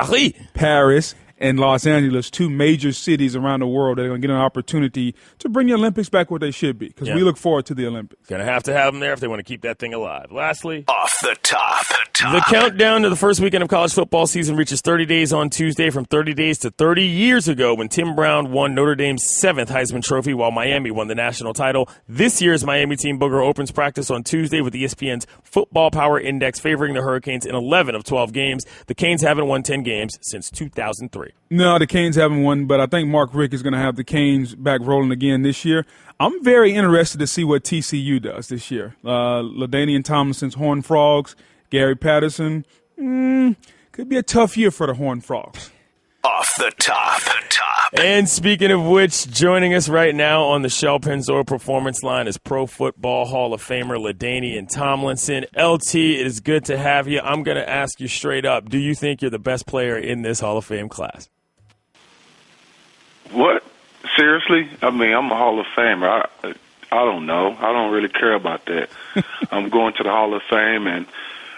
Paris and Los Angeles, 2 major cities around the world that are going to get an opportunity to bring the Olympics back where they should be, because we look forward to the Olympics. Going to have them there if they want to keep that thing alive. Lastly, off the top. The countdown to the first weekend of college football season reaches 30 days on Tuesday, from 30 days to 30 years ago when Tim Brown won Notre Dame's 7th Heisman Trophy while Miami won the national title. This year's Miami team, Booger, opens practice on Tuesday with ESPN's Football Power Index favoring the Hurricanes in 11 of 12 games. The Canes haven't won 10 games since 2003. No, the Canes haven't won, but I think Mark Richt is going to have the Canes back rolling again this year. I'm very interested to see what TCU does this year. LaDainian Tomlinson's Horned Frogs, Gary Patterson, could be a tough year for the Horned Frogs. Off the top. And speaking of which, joining us right now on the Shell Pennzoil Performance Line is Pro Football Hall of Famer LaDainian Tomlinson. LT, it is good to have you. I'm going to ask you straight up, do you think you're the best player in this Hall of Fame class? What? Seriously? I mean, I'm a Hall of Famer. I don't know. I don't really care about that. I'm going to the Hall of Fame, and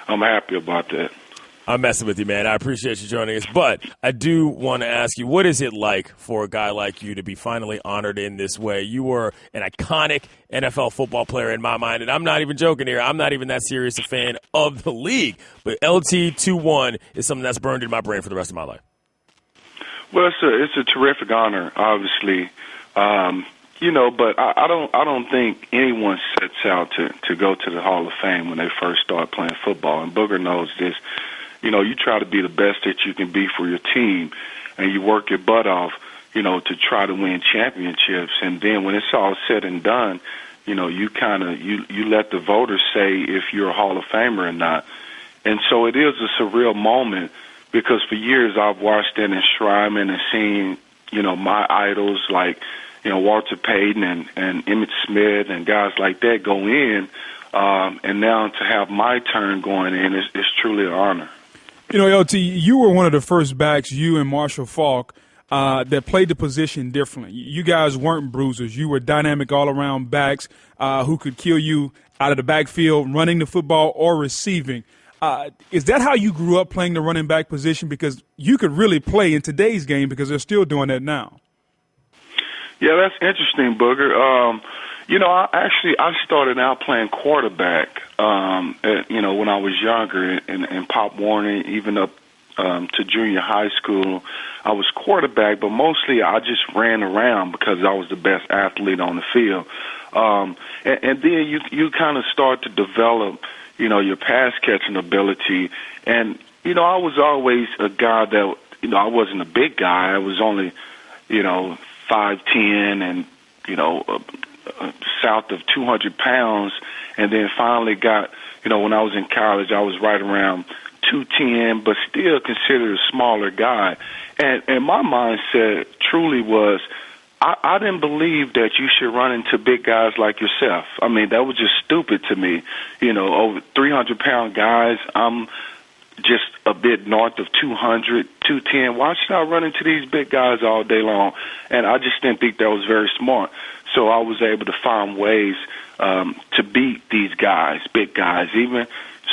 I'm happy about that. I'm messing with you, man. I appreciate you joining us. But I do want to ask you, what is it like for a guy like you to be finally honored in this way? You were an iconic NFL football player in my mind, and I'm not even joking here. I'm not even that serious a fan of the league. But LT 2-1 is something that's burned in my brain for the rest of my life. Well, it's a terrific honor, obviously. But I don't think anyone sets out to go to the Hall of Fame when they first start playing football. And Booger knows this. You try to be the best that you can be for your team, and you work your butt off, to try to win championships. And then when it's all said and done, you let the voters say if you're a Hall of Famer or not. And so it is a surreal moment, because for years I've watched that enshrinement and seen, my idols like, Walter Payton and Emmitt Smith and guys like that go in, and now to have my turn going in is truly an honor. LT, you were one of the first backs, you and Marshall Faulk, that played the position differently. You guys weren't bruisers. You were dynamic all-around backs who could kill you out of the backfield, running the football or receiving. Is that how you grew up playing the running back position? Because you could really play in today's game, because they're still doing that now. Yeah, that's interesting, Booger. I started out playing quarterback, when I was younger in Pop Warner, even up to junior high school. I was quarterback, but mostly I just ran around because I was the best athlete on the field. And then you kind of start to develop, your pass catching ability. And, I was always a guy that, I wasn't a big guy. I was only, 5'10" and, south of 200 pounds. And then finally got, when I was in college, I was right around 210, but still considered a smaller guy. And my mindset truly was, I didn't believe that you should run into big guys like yourself. I mean, that was just stupid to me. Over 300-pound guys, I'm just a bit north of 200, 210. Why should I run into these big guys all day long? And I just didn't think that was very smart. So I was able to find ways to beat these guys, big guys, even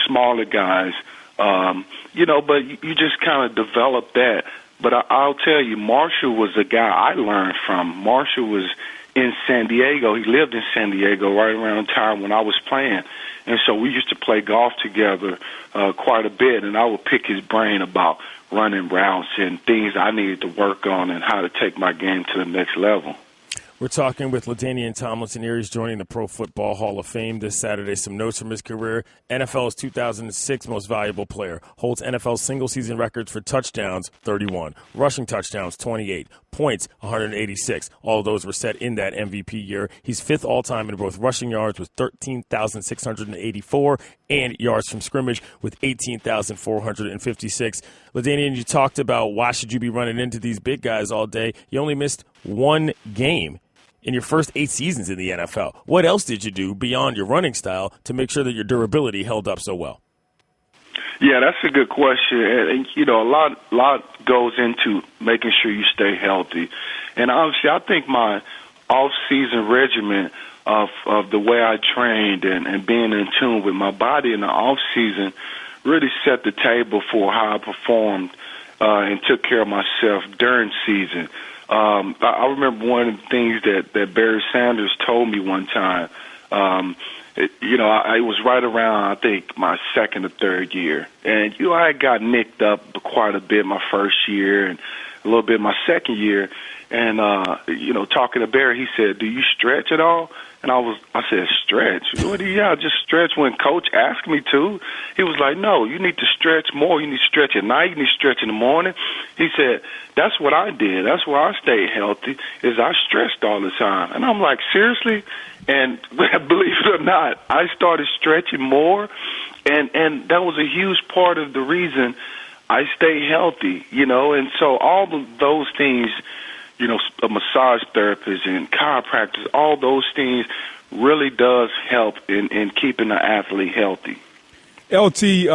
smaller guys. But you just kind of develop that. But I'll tell you, Marshall was a guy I learned from. Marshall was in San Diego. He lived in San Diego right around the time when I was playing. And so we used to play golf together quite a bit, and I would pick his brain about running routes and things I needed to work on and how to take my game to the next level. We're talking with LaDainian Tomlinson here. He's joining the Pro Football Hall of Fame this Saturday. Some notes from his career. NFL's 2006 most valuable player. Holds NFL's single-season records for touchdowns, 31. Rushing touchdowns, 28. Points, 186. All of those were set in that MVP year. He's fifth all-time in both rushing yards with 13,684 and yards from scrimmage with 18,456. LaDainian, you talked about why should you be running into these big guys all day. You only missed one game in your first 8 seasons in the NFL. What else did you do beyond your running style to make sure that your durability held up so well? Yeah, that's a good question. And you know, a lot goes into making sure you stay healthy. And obviously, I think my off-season regimen of the way I trained and being in tune with my body in the off-season really set the table for how I performed and took care of myself during season. I remember one of the things that Barry Sanders told me one time. I was right around, I think, my second or third year. And, I got nicked up quite a bit my first year and a little bit my second year. And, talking to Barry, he said, "Do you stretch at all?" And I said, "Stretch? I just stretch when Coach asked me to." He was like, "No, you need to stretch more. You need to stretch at night. You need to stretch in the morning." He said, "That's what I did. That's why I stayed healthy, is I stretched all the time." And I'm like, "Seriously?" And believe it or not, I started stretching more, and that was a huge part of the reason I stayed healthy, And so all of those things, a massage therapist and chiropractors, all those things really does help in keeping the athlete healthy. LT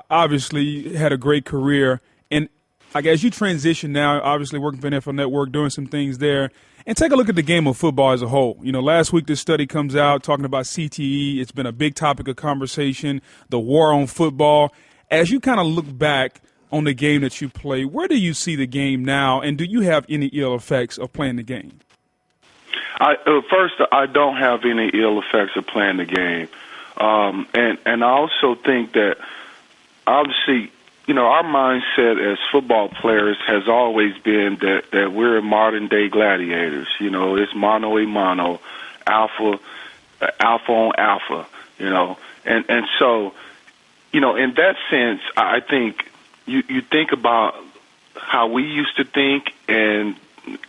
obviously had a great career, and I guess you transition now, obviously working for NFL Network, doing some things there. And take a look at the game of football as a whole. Last week this study comes out talking about CTE. It's been a big topic of conversation, the war on football. As you kind of look back on the game that you play, where do you see the game now, and do you have any ill effects of playing the game? First, I don't have any ill effects of playing the game. And I also think that, obviously, our mindset as football players has always been that we're modern-day gladiators. It's mano a mano, alpha on alpha, And so, in that sense, I think you think about how we used to think, and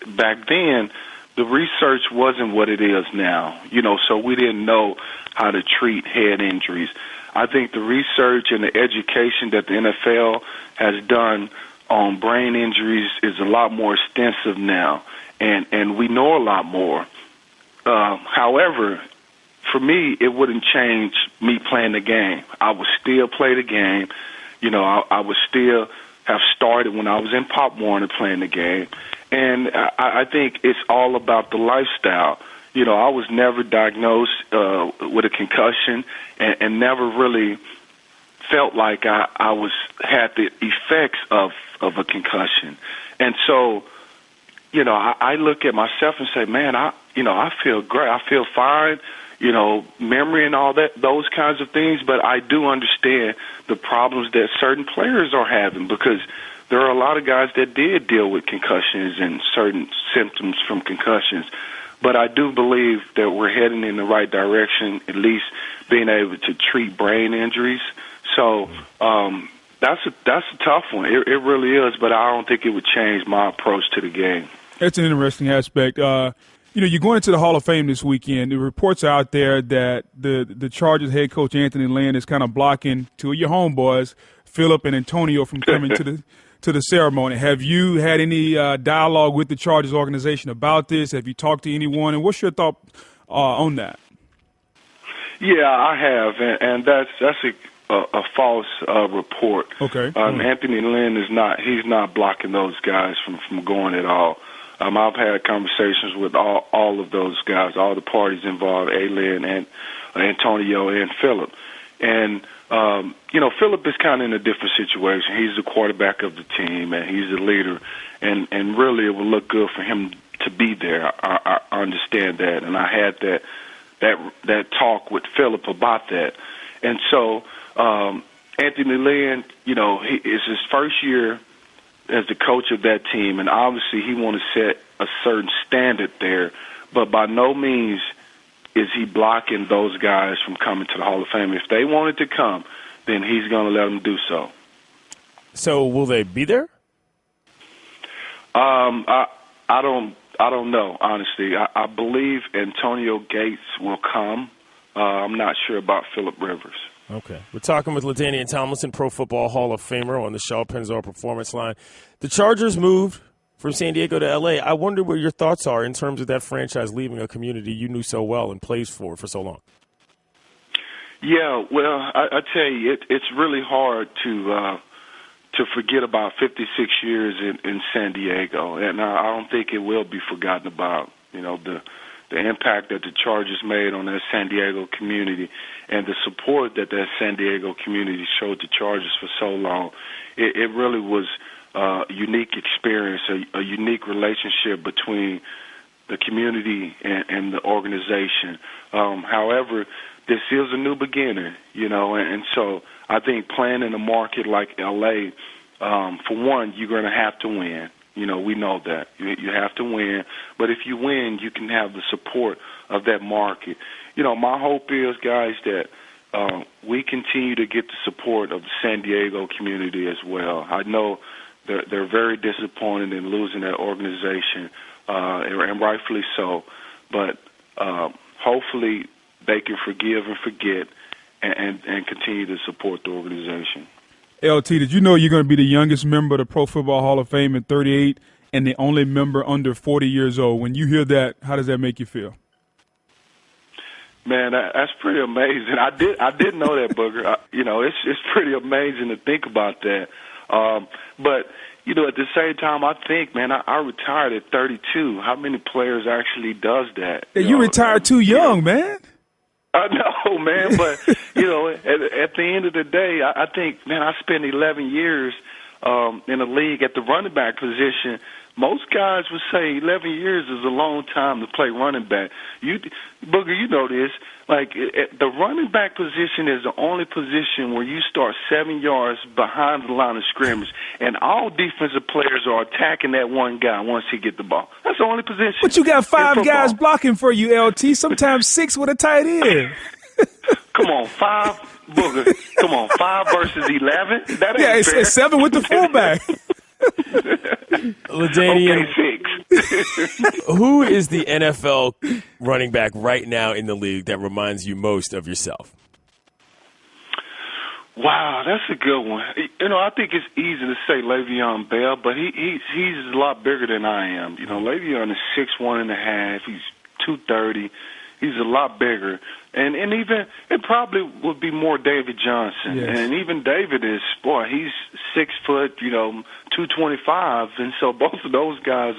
back then, the research wasn't what it is now, so we didn't know how to treat head injuries. I think the research and the education that the NFL has done on brain injuries is a lot more extensive now, and we know a lot more. However, for me, it wouldn't change me playing the game. I would still play the game. I would still have started when I was in Pop Warner playing the game. And I think it's all about the lifestyle. I was never diagnosed with a concussion and never really felt like I had the effects of a concussion. And so, I look at myself and say, man, I feel great. I feel fine, memory and all that, those kinds of things. But I do understand the problems that certain players are having, because there are a lot of guys that did deal with concussions and certain symptoms from concussions. But I do believe that we're heading in the right direction, at least being able to treat brain injuries. So that's a tough one. It really is, but I don't think it would change my approach to the game. That's an interesting aspect. You're going into the Hall of Fame this weekend. The reports are out there that the Chargers head coach Anthony Lynn is kind of blocking two of your homeboys, Philip and Antonio, from coming to the ceremony. Have you had any dialogue with the Chargers organization about this? Have you talked to anyone? And what's your thought on that? Yeah, I have, and that's a false report. Okay. Anthony Lynn he's not blocking those guys from going at all. I've had conversations with all of those guys, all the parties involved, A-Lynn and Antonio and Philip. And, Philip is kind of in a different situation. He's the quarterback of the team, and he's the leader. And really, it would look good for him to be there. I understand that. And I had that talk with Philip about that. And so Anthony Lynn, it's his first year as the coach of that team, and obviously he want to set a certain standard there, but by no means is he blocking those guys from coming to the Hall of Fame. If they wanted to come, then he's going to let them do so. So will they be there? I don't know, honestly. I believe Antonio Gates will come. I'm not sure about Phillip Rivers. Okay. We're talking with LaDainian Tomlinson, Pro Football Hall of Famer, on the Shaw Pennzoil Performance Line. The Chargers moved from San Diego to L.A. I wonder what your thoughts are in terms of that franchise leaving a community you knew so well and played for so long. Yeah, well, I tell you, it's really hard to forget about 56 years in San Diego, and I don't think it will be forgotten about. You know, the impact that the Chargers made on that San Diego community and the support that San Diego community showed the Chargers for so long. It really was a unique experience, a unique relationship between the community and the organization. However, this is a new beginning, you know, and so I think playing in a market like L.A., for one, you're going to have to win. You know, we know that. You have to win. But if you win, you can have the support of that market. You know, my hope is, guys, that we continue to get the support of the San Diego community as well. I know they're very disappointed in losing that organization, and rightfully so. But hopefully they can forgive and forget and continue to support the organization. LT, did you know you're going to be the youngest member of the Pro Football Hall of Fame at 38 and the only member under 40 years old? When you hear that, how does that make you feel? Man, that's pretty amazing. I didn't know that, Booger. You know, it's pretty amazing to think about that. But, you know, at the same time, I think, man, I retired at 32. How many players actually does that? You retired too young, man. I know, man, but, you know, at the end of the day, I think, man, I spent 11 years in the league at the running back position. Most guys would say 11 years is a long time to play running back. Booger, you know this. Like, the running back position is the only position where you start 7 yards behind the line of scrimmage, and all defensive players are attacking that one guy once he get the ball. That's the only position. But you got 5 guys blocking for you, LT, sometimes 6 with a tight end. Come on, 5, Booger. Come on, 5 versus 11? That ain't fair. It's 7 with the fullback. LaDainian, okay, 6. Who is the NFL running back right now in the league that reminds you most of yourself? Wow, that's a good one. You know, I think it's easy to say Le'Veon Bell, but he's a lot bigger than I am. You know, Le'Veon is 6'1.5". He's 230. He's a lot bigger. And even it probably would be more David Johnson. Yes. And even David is, boy, he's 6 foot, 225. And so both of those guys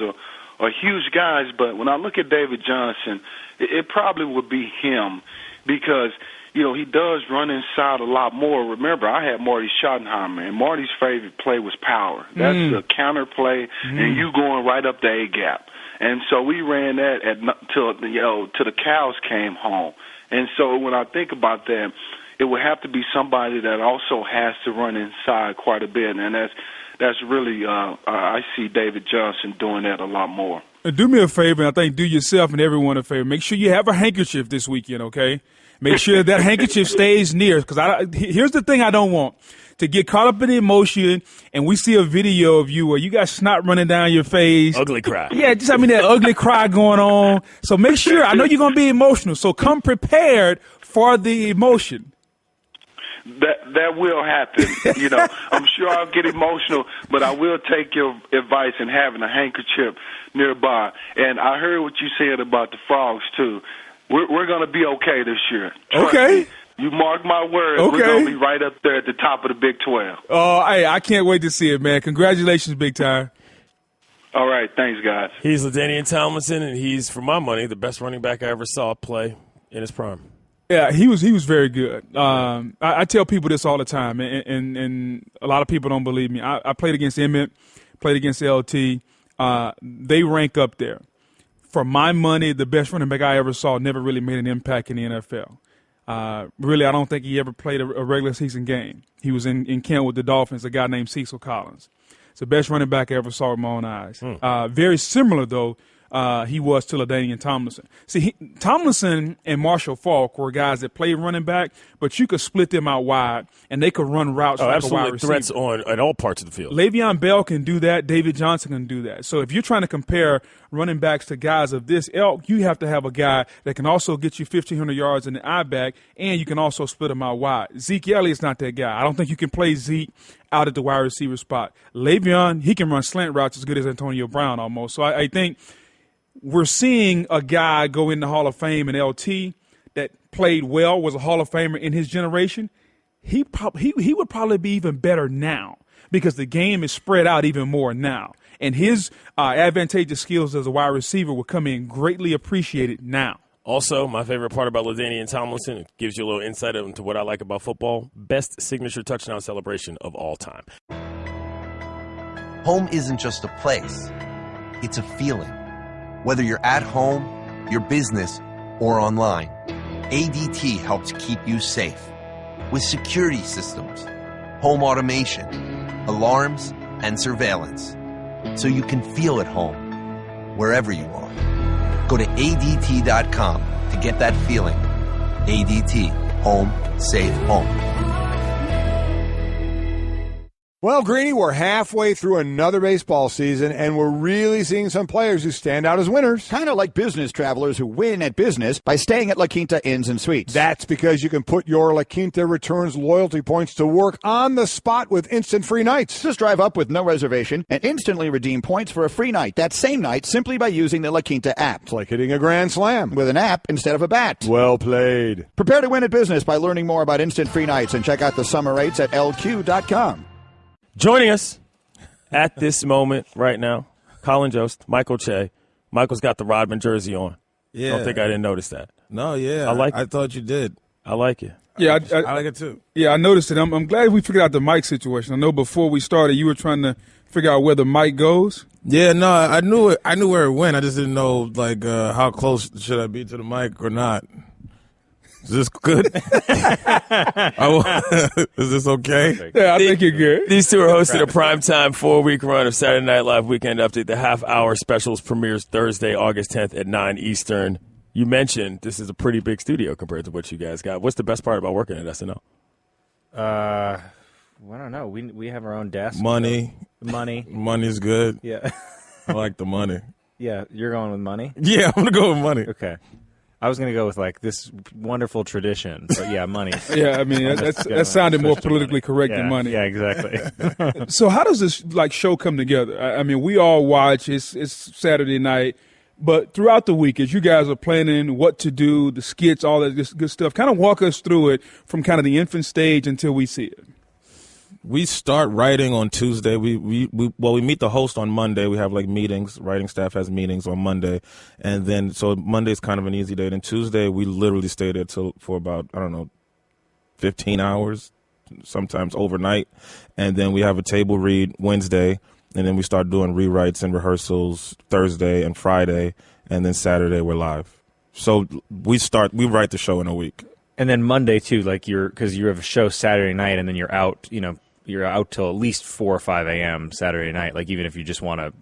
are huge guys. But when I look at David Johnson, it probably would be him because, he does run inside a lot more. Remember, I had Marty Schottenheimer, and Marty's favorite play was power. That's the counter play, and you going right up the A-gap. And so we ran that till the cows came home. And so when I think about that, it would have to be somebody that also has to run inside quite a bit, and that's really I see David Johnson doing that a lot more. Do me a favor, and I think do yourself and everyone a favor. Make sure you have a handkerchief this weekend, okay? Make sure that handkerchief stays near, because here's the thing I don't want. To get caught up in the emotion, and we see a video of you where you got snot running down your face. Ugly cry. Yeah, that ugly cry going on. So make sure, I know you're going to be emotional, so come prepared for the emotion. That will happen. I'm sure I'll get emotional, but I will take your advice in having a handkerchief nearby. And I heard what you said about the Frogs, too. We're going to be okay this year. Trust me. You mark my words, We're going to be right up there at the top of the Big 12. Oh, hey, I can't wait to see it, man. Congratulations, Big Time. All right, thanks, guys. He's LaDainian Tomlinson, and he's, for my money, the best running back I ever saw play in his prime. Yeah, he was very good. I tell people this all the time, and a lot of people don't believe me. I played against Emmett, played against LT. They rank up there. For my money, the best running back I ever saw never really made an impact in the NFL. Really, I don't think he ever played a regular season game. He was in camp with the Dolphins, a guy named Cecil Collins. It's the best running back I ever saw with my own eyes. Very similar, though, he was to LaDainian Tomlinson. See, Tomlinson and Marshall Faulk were guys that played running back, but you could split them out wide, and they could run routes like a wide absolutely receiver. threats on all parts of the field. Le'Veon Bell can do that. David Johnson can do that. So if you're trying to compare running backs to guys of this ilk, you have to have a guy that can also get you 1,500 yards in the eye back, and you can also split them out wide. Zeke Elliott's not that guy. I don't think you can play Zeke out at the wide receiver spot. Le'Veon, he can run slant routes as good as Antonio Brown almost. So I think we're seeing a guy go in the Hall of Fame in LT that played well, was a Hall of Famer in his generation. He would probably be even better now because the game is spread out even more now. And his advantageous skills as a wide receiver will come in greatly appreciated now. Also, my favorite part about LaDainian Tomlinson, it gives you a little insight into what I like about football, best signature touchdown celebration of all time. Home isn't just a place, it's a feeling. Whether you're at home, your business, or online, ADT helps keep you safe. With security systems, home automation, alarms, and surveillance. So you can feel at home, wherever you are. Go to ADT.com to get that feeling. ADT. Home. Safe home. Well, Greeny, we're halfway through another baseball season, and we're really seeing some players who stand out as winners. Kind of like business travelers who win at business by staying at La Quinta Inns and Suites. That's because you can put your La Quinta Returns loyalty points to work on the spot with instant free nights. Just drive up with no reservation and instantly redeem points for a free night that same night simply by using the La Quinta app. It's like hitting a grand slam. With an app instead of a bat. Well played. Prepare to win at business by learning more about instant free nights and check out the summer rates at LQ.com. Joining us at this moment right now, Colin Jost, Michael Che. Michael's got the Rodman jersey on. Yeah. I don't think I didn't notice that. No, yeah. I thought you did. I like it. Yeah, I like it too. Yeah, I noticed it. I'm glad we figured out the mic situation. I know before we started, you were trying to figure out where the mic goes. Yeah, no, I knew it. I knew where it went. I just didn't know how close should I be to the mic or not. Is this good? Is this okay? Yeah, I think you're good. These two are hosting a primetime 4-week run of Saturday Night Live Weekend Update. The half-hour specials premieres Thursday, August 10th at 9 Eastern. You mentioned this is a pretty big studio compared to what you guys got. What's the best part about working at SNL? I don't know. We have our own desk. Money. Money's good. Yeah. I like the money. Yeah, you're going with money? Yeah, I'm going to go with money. Okay. I was going to go with this wonderful tradition, but yeah, money. Yeah, I mean that sounded more politically correct than money. Yeah, exactly. So how does this show come together? I mean, we all watch. It's Saturday night, but throughout the week, as you guys are planning what to do, the skits, all that good stuff, kind of walk us through it from kind of the infant stage until we see it. We start writing on Tuesday. We meet the host on Monday. We have meetings. Writing staff has meetings on Monday, and then so Monday's kind of an easy day. And Tuesday we literally stay there for about 15 hours, sometimes overnight, and then we have a table read Wednesday, and then we start doing rewrites and rehearsals Thursday and Friday, and then Saturday we're live. So we write the show in a week. And then Monday too, because you have a show Saturday night, and then you're out. You're out till at least 4 or 5 a.m. Saturday night. Even if you just want to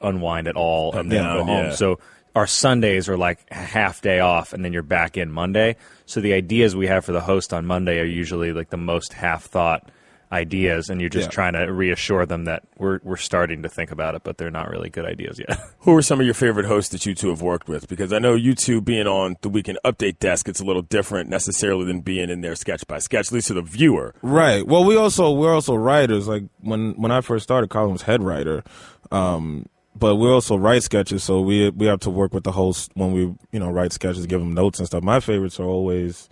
unwind at all and then go home. Yeah. So our Sundays are a half day off, and then you're back in Monday. So the ideas we have for the host on Monday are usually the most half thought ideas, and you're just trying to reassure them that we're starting to think about it, but they're not really good ideas yet. Who are some of your favorite hosts that you two have worked with? Because I know you two being on the Weekend Update desk, it's a little different necessarily than being in there sketch by sketch, at least to the viewer. Right. Well, we're also writers. When I first started, Colin was head writer, but we also write sketches, so we have to work with the host when we write sketches, give them notes and stuff. My favorites are always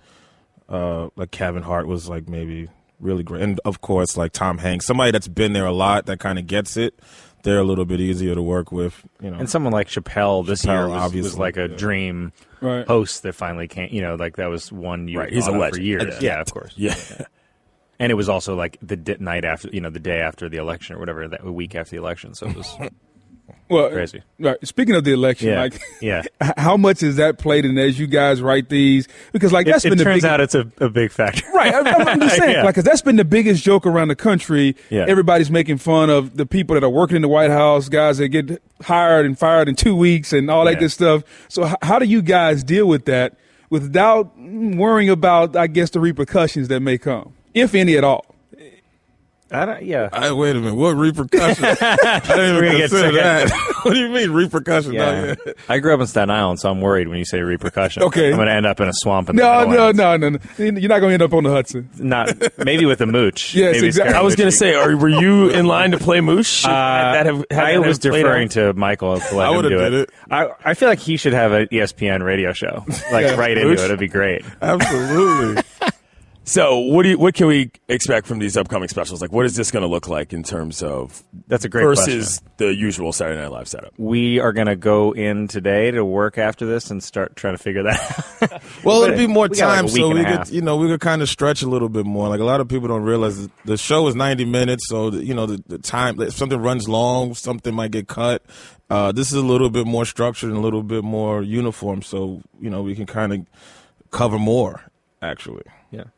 Kevin Hart was maybe really great. And, of course, Tom Hanks, somebody that's been there a lot that kind of gets it. They're a little bit easier to work with. And someone like Chappelle this year was a yeah. dream host that finally came. That was 1 year. Right. He's a legend. For years. Yeah, of course. Yeah. And it was also the night after, the day after the election or whatever, that week after the election. So it was. Well, crazy. Right. Speaking of the election, how much is that played in as you guys write these? Because that's been the turns out it's a big factor. Right. I'm just saying, because that's been the biggest joke around the country. Yeah. Everybody's making fun of the people that are working in the White House, guys that get hired and fired in 2 weeks and all that good stuff. So how do you guys deal with that without worrying about, I guess, the repercussions that may come, if any at all? Wait a minute. What repercussions? I didn't even consider that. What do you mean repercussions? Yeah. I grew up in Staten Island, so I'm worried when you say repercussions. Okay. I'm going to end up in a swamp. In No. the You're not going to end up on the Hudson. Maybe with a mooch. Yes, maybe exactly. I was going to say, were you in line to play mooch? I was deferring to Michael to let him do it. I feel like he should have an ESPN radio show, right into it. It'd be great. Absolutely. So what can we expect from these upcoming specials? Like, what is this going to look like in terms of that's a great versus question. The usual Saturday Night Live setup? We are going to go in today to work after this and start trying to figure that out. Well, it'll be more time, so we could kind of stretch a little bit more. Like a lot of people don't realize the show is 90 minutes, so the time, if something runs long, something might get cut. This is a little bit more structured and a little bit more uniform, so we can kind of cover more. Actually,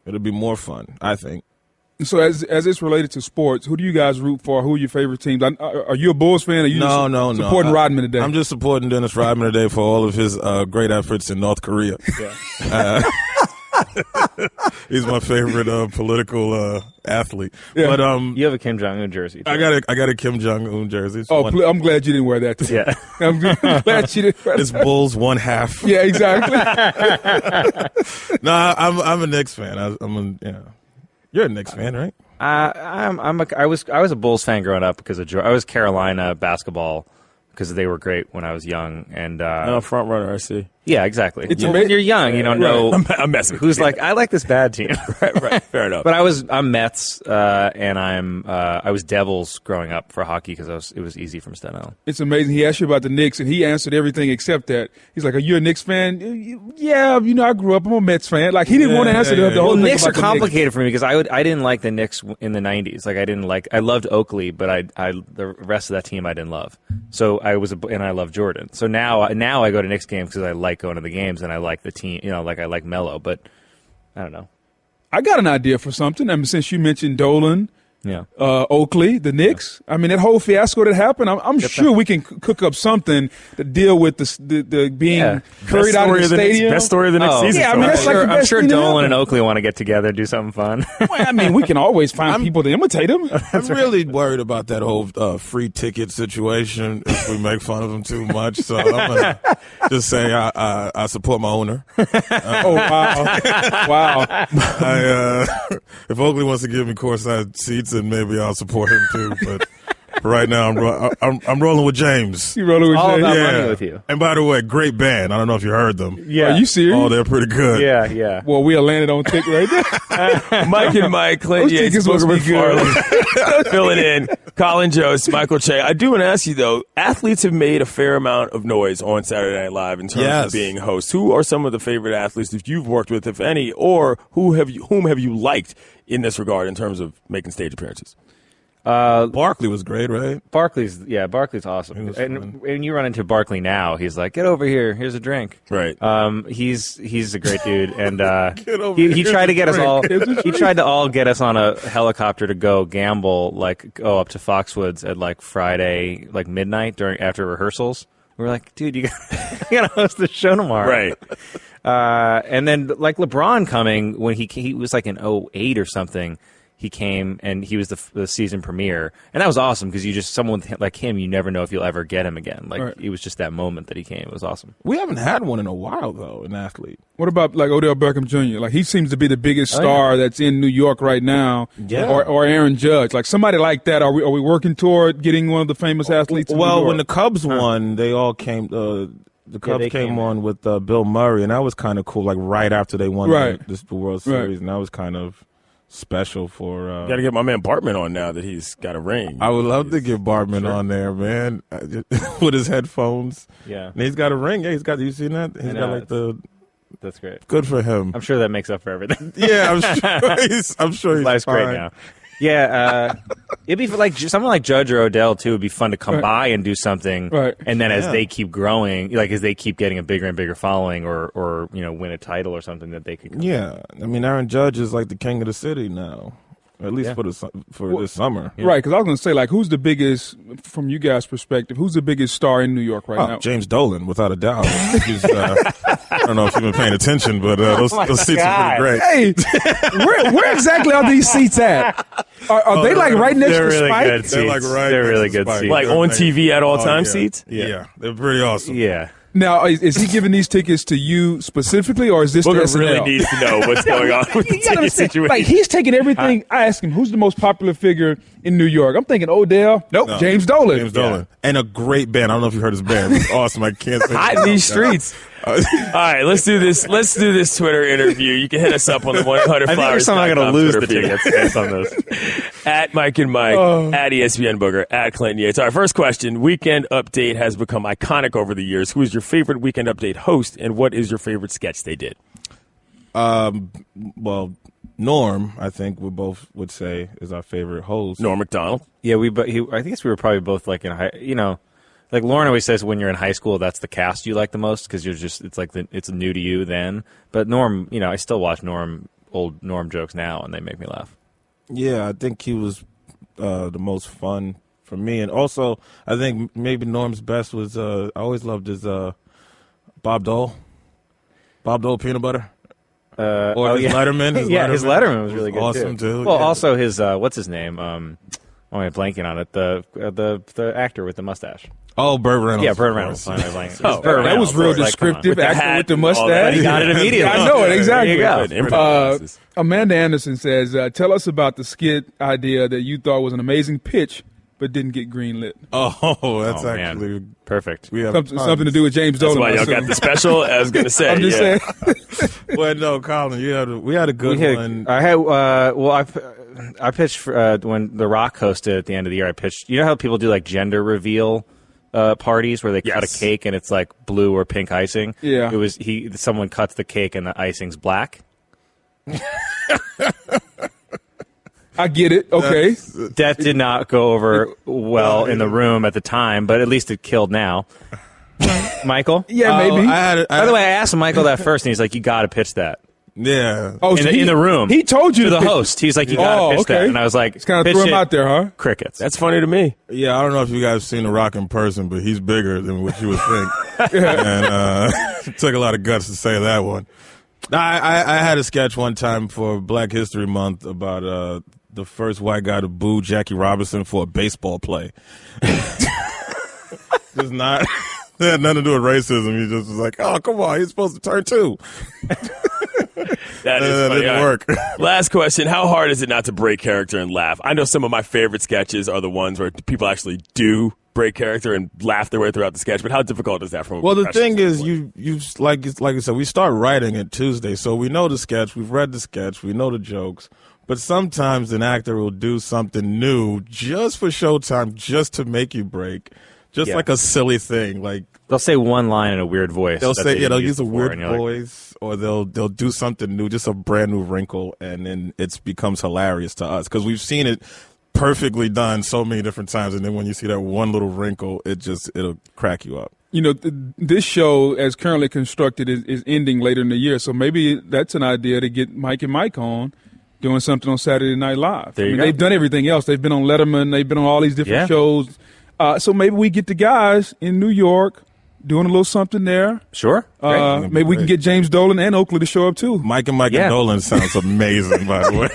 it'll be more fun, I think. So as it's related to sports, who do you guys root for? Who are your favorite teams? Are you a Bulls fan? Or are you supporting Rodman today? I'm just supporting Dennis Rodman today for all of his great efforts in North Korea. Yeah. He's my favorite political athlete. Yeah. But you have a Kim Jong-un jersey. Too. I got a Kim Jong-un jersey. I'm glad you didn't wear that today. Yeah. I'm glad you didn't wear that. It's Bulls 1/2. Yeah, exactly. No, I'm a Knicks fan. You're a Knicks fan, right? I was a Bulls fan growing up because I was Carolina basketball because they were great when I was young and front runner. I see. Yeah, exactly. When you're young, you don't know I'm messing who's like I like this bad team. right, fair enough. But I'm Mets and I was Devils growing up for hockey because it was easy from Staten Island. It's amazing. He asked you about the Knicks and he answered everything except that. He's like, "Are you a Knicks fan?" Yeah, I grew up. I'm a Mets fan. Like he didn't want to answer the whole thing. Knicks about are the complicated for me because I didn't like the Knicks in the 90s. Like I loved Oakley, but the rest of that team I didn't love. So I loved Jordan. So now I go to Knicks games because I like going to the games and I like the team. I like Melo, but I don't know. I got an idea for something. I mean, since you mentioned Dolan, Oakley, the Knicks. I mean, that whole fiasco that happened. I'm sure we can cook up something to deal with the being carried out of the stadium. Best story of the next season. Yeah, I mean, that's I'm sure Dolan and Oakley want to get together and do something fun. Well, I mean, we can always find people to imitate them. I'm really worried about that whole free ticket situation if we make fun of them too much. So I'm gonna just say I support my owner. Oh wow! If Oakley wants to give me courtside seats, then maybe I'll support him too. But for right now, I'm rolling with James. You rolling with all James? about money with you. And by the way, great band. I don't know if you heard them. Yeah. Are you serious? Oh, they're pretty good. Yeah. Well, we are landed on thick right there. Mike and Mike, Clint Those Yates, tickets must be McFarland, filling in. Colin Jost, Michael Che. I do want to ask you though. Athletes have made a fair amount of noise on Saturday Night Live in terms of being hosts. Who are some of the favorite athletes that you've worked with, if any, or whom have you liked in this regard in terms of making stage appearances? Barkley was great, right? Barkley's awesome. And when you run into Barkley now, he's like, "Get over here, here's a drink." Right. He's a great dude, and he tried to get us all. He tried to all get us on a helicopter to go gamble, go up to Foxwoods at like Friday, like midnight after rehearsals. We were like, "Dude, you gotta host the show tomorrow." Right. And then like LeBron coming when he was like in 2008 or something. He came and he was the season premiere, and that was awesome because someone like him, you never know if you'll ever get him again. It was just that moment that he came. It was awesome. We haven't had one in a while though, an athlete. What about like Odell Beckham Jr.? Like he seems to be the biggest star that's in New York right now. Yeah. Or Aaron Judge, like somebody like that. Are we working toward getting one of the famous athletes? Well, when the Cubs won, they all came. The Cubs came on with Bill Murray, and that was kind of cool. Like right after they won the World Series, and that was kind of special for. Got to get my man Bartman on now that he's got a ring. I would love to get Bartman on there, man, with his headphones. Yeah, and he's got a ring. Yeah, he's got. You seen that? He's got like the. That's great. Good for him. I'm sure that makes up for everything. Yeah, I'm sure he's Life's fine. great now. Yeah, it'd be like someone like Judge or Odell too. It'd be fun to come by and do something, and then as they keep growing, like as they keep getting a bigger and bigger following, or win a title or something, that they could. I mean, Aaron Judge is like the king of the city now. At least for this summer. Right, because I was going to say, like, who's the biggest, from you guys' perspective, who's the biggest star in New York right now? James Dolan, without a doubt. I don't know if you've been paying attention, but those seats are pretty great. Hey, where exactly are these seats at? Are they like right next to really Spike? Good seats. They're like right They're next really to good Spike. seats. Like on TV at all time seats? Yeah, they're pretty awesome. Yeah. Now, is he giving these tickets to you specifically, or is this Booker to SNL? really needs to know what's going on with the You gotta ticket understand, situation. like, he's taking everything. I asked him, who's the most popular figure in New York? I'm thinking Odell. Nope, No, James Dolan. James Dolan. And a great band. I don't know if you heard his band. It's awesome. I can't say Hot in these streets. All right, let's do this. Let's do this Twitter interview. You can hit us up on the 100 I think we're somehow going to lose the Twitter feed. tickets based on this. At Mike and Mike, at ESPN Booger, at Clinton Yates. All right, first question. Weekend Update has become iconic over the years. Who is your favorite Weekend Update host, and what is your favorite sketch they did? Well, Norm, I think we both would say, is our favorite host. Norm Macdonald. Yeah, I guess we were probably both like in high, like Lauren always says, when you're in high school, that's the cast you like the most because it's new to you then. But Norm, I still watch old Norm jokes now, and they make me laugh. Yeah, I think he was the most fun for me, and also I think maybe Norm's best was I always loved his Bob Dole peanut butter. Or his Letterman. His Letterman was really good awesome too. Well, also his what's his name? Why am I blanking on it? The actor with the mustache. Oh, Burt Reynolds. Yeah, Burt Reynolds. That was real descriptive. With the actor hat with the and all that. mustache. He got it immediately. I know it exactly. There you go. Amanda Anderson says, "Tell us about the skit idea that you thought was an amazing pitch, but didn't get greenlit." Oh, that's actually perfect. We have something to do with James Dolan. That's why y'all got the special. I was going to say. I'm just saying. Well, no, Colin, we had a good one. I had. I pitched when The Rock hosted at the end of the year. I pitched. You know how people do like gender reveal parties where they cut a cake and it's like blue or pink icing? Yeah. It was someone cuts the cake and the icing's black. I get it. Okay. That did not go over well in the room at the time, but at least it killed now. Michael? Yeah, maybe. By the way, I asked Michael that first, and he's like, "You got to pitch that." Yeah. Oh, in the room. He told you to the pitch host. He's like, "You got to pitch that," and I was like, "It's kind of threw him out there, huh?" Crickets. That's funny to me. Yeah, I don't know if you guys have seen The Rock in person, but he's bigger than what you would think. And it took a lot of guts to say that one. I had a sketch one time for Black History Month about the first white guy to boo Jackie Robinson for a baseball play. Just not. It had nothing to do with racism. He just was like, "Oh, come on, he's supposed to turn two." That is funny. didn't work. Last question. How hard is it not to break character and laugh? I know some of my favorite sketches are the ones where people actually do break character and laugh their way throughout the sketch, but how difficult is that from a Well, the professional thing is, standpoint? you like I said, we start writing it Tuesday, so we know the sketch, we've read the sketch, we know the jokes, but sometimes an actor will do something new just for Showtime, just to make you break, just like a silly thing, like they'll say one line in a weird voice. They'll say, they'll use a before, weird voice, or they'll do something new, just a brand new wrinkle, and then it becomes hilarious to us because we've seen it perfectly done so many different times, and then when you see that one little wrinkle, it'll crack you up. You know, this show, as currently constructed, is ending later in the year, so maybe that's an idea to get Mike and Mike on, doing something on Saturday Night Live. There you go. They've done everything else. They've been on Letterman. They've been on all these different shows. So maybe we get the guys in New York doing a little something there. Sure. Maybe we can get James Dolan and Oakley to show up too. Mike and Dolan sounds amazing, by the way.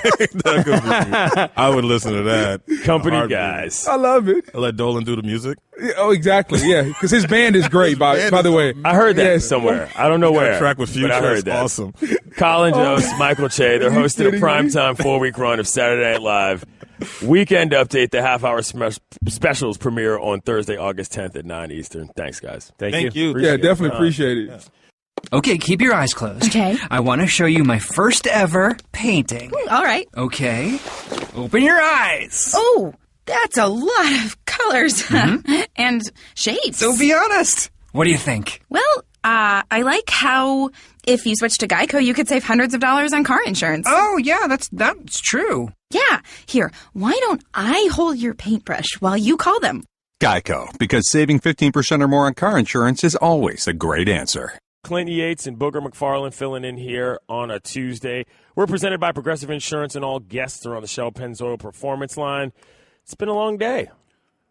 That could be, I would listen to that. Company guys. I love it. I'll let Dolan do the music. Oh, exactly. Yeah, because his band is great. By the way, I heard that somewhere. I don't know where. Track with Future. But I heard That's that. awesome. Colin Jost, Michael Che. They're hosting a kidding me? primetime 4-week run of Saturday Night Live. Weekend Update, the half-hour specials premiere on Thursday, August 10th at 9 Eastern. Thanks, guys. Thank you. Yeah, definitely appreciate it. Yeah. Okay, keep your eyes closed. Okay. I want to show you my first ever painting. All right. Okay. Open your eyes. Oh, that's a lot of colors and shapes. So be honest. What do you think? Well, I like how if you switch to Geico, you could save hundreds of dollars on car insurance. Oh, yeah, that's true. Yeah. Here, why don't I hold your paintbrush while you call them? Geico, because saving 15% or more on car insurance is always a great answer. Clint Yates and Booger McFarland filling in here on a Tuesday. We're presented by Progressive Insurance, and all guests are on the Shell Pennzoil Performance Line. It's been a long day.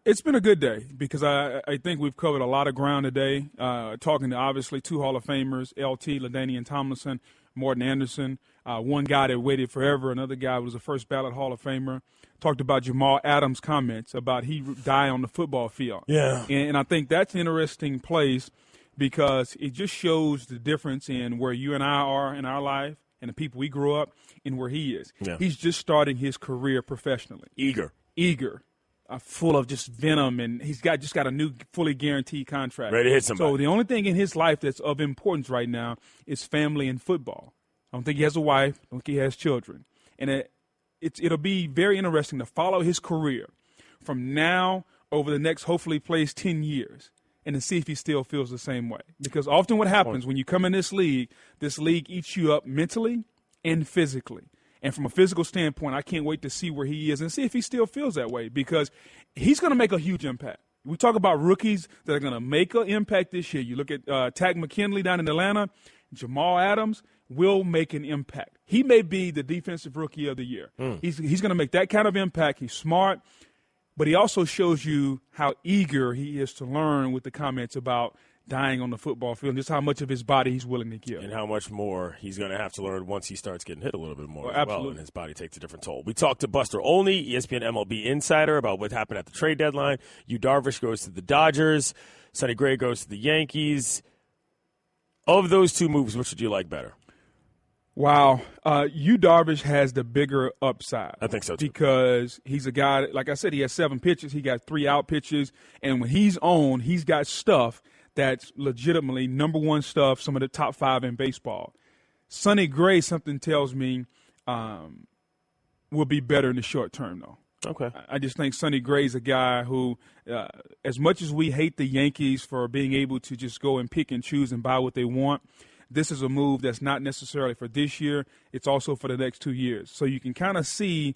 It's been a good day because I think we've covered a lot of ground today, talking to obviously two Hall of Famers, LT, LaDainian Tomlinson, Morton Anderson, one guy that waited forever, another guy was a first ballot Hall of Famer. Talked about Jamal Adams' comments about he died on the football field. Yeah. And I think that's an interesting place because it just shows the difference in where you and I are in our life and the people we grew up and where he is. Yeah. He's just starting his career professionally. Eager. Full of just venom, and he's just got a new fully guaranteed contract. Ready to hit somebody. So the only thing in his life that's of importance right now is family and football. I don't think he has a wife. I don't think he has children. And it'll be very interesting to follow his career from now over the next, hopefully, plays 10 years and to see if he still feels the same way. Because often what happens when you come in this league eats you up mentally and physically. And from a physical standpoint, I can't wait to see where he is and see if he still feels that way because he's going to make a huge impact. We talk about rookies that are going to make an impact this year. You look at Tack McKinley down in Atlanta, Jamal Adams will make an impact. He may be the defensive rookie of the year. He's going to make that kind of impact. He's smart, but he also shows you how eager he is to learn with the comments about dying on the football field and just how much of his body he's willing to give. And how much more he's going to have to learn once he starts getting hit a little bit more as absolutely. well, and his body takes a different toll. We talked to Buster Olney, ESPN MLB insider, about what happened at the trade deadline. Yu Darvish goes to the Dodgers. Sonny Gray goes to the Yankees. Of those two moves, which would you like better? Wow. Yu Darvish has the bigger upside. I think so, too. Because he's a guy, like I said, he has 7 pitches. He got 3 out pitches. And when he's on, he's got stuff that's legitimately number one stuff, some of the top 5 in baseball. Sonny Gray, something tells me, will be better in the short term, though. Okay. I just think Sonny Gray's a guy who, as much as we hate the Yankees for being able to just go and pick and choose and buy what they want, this is a move that's not necessarily for this year. It's also for the next 2 years. So you can kind of see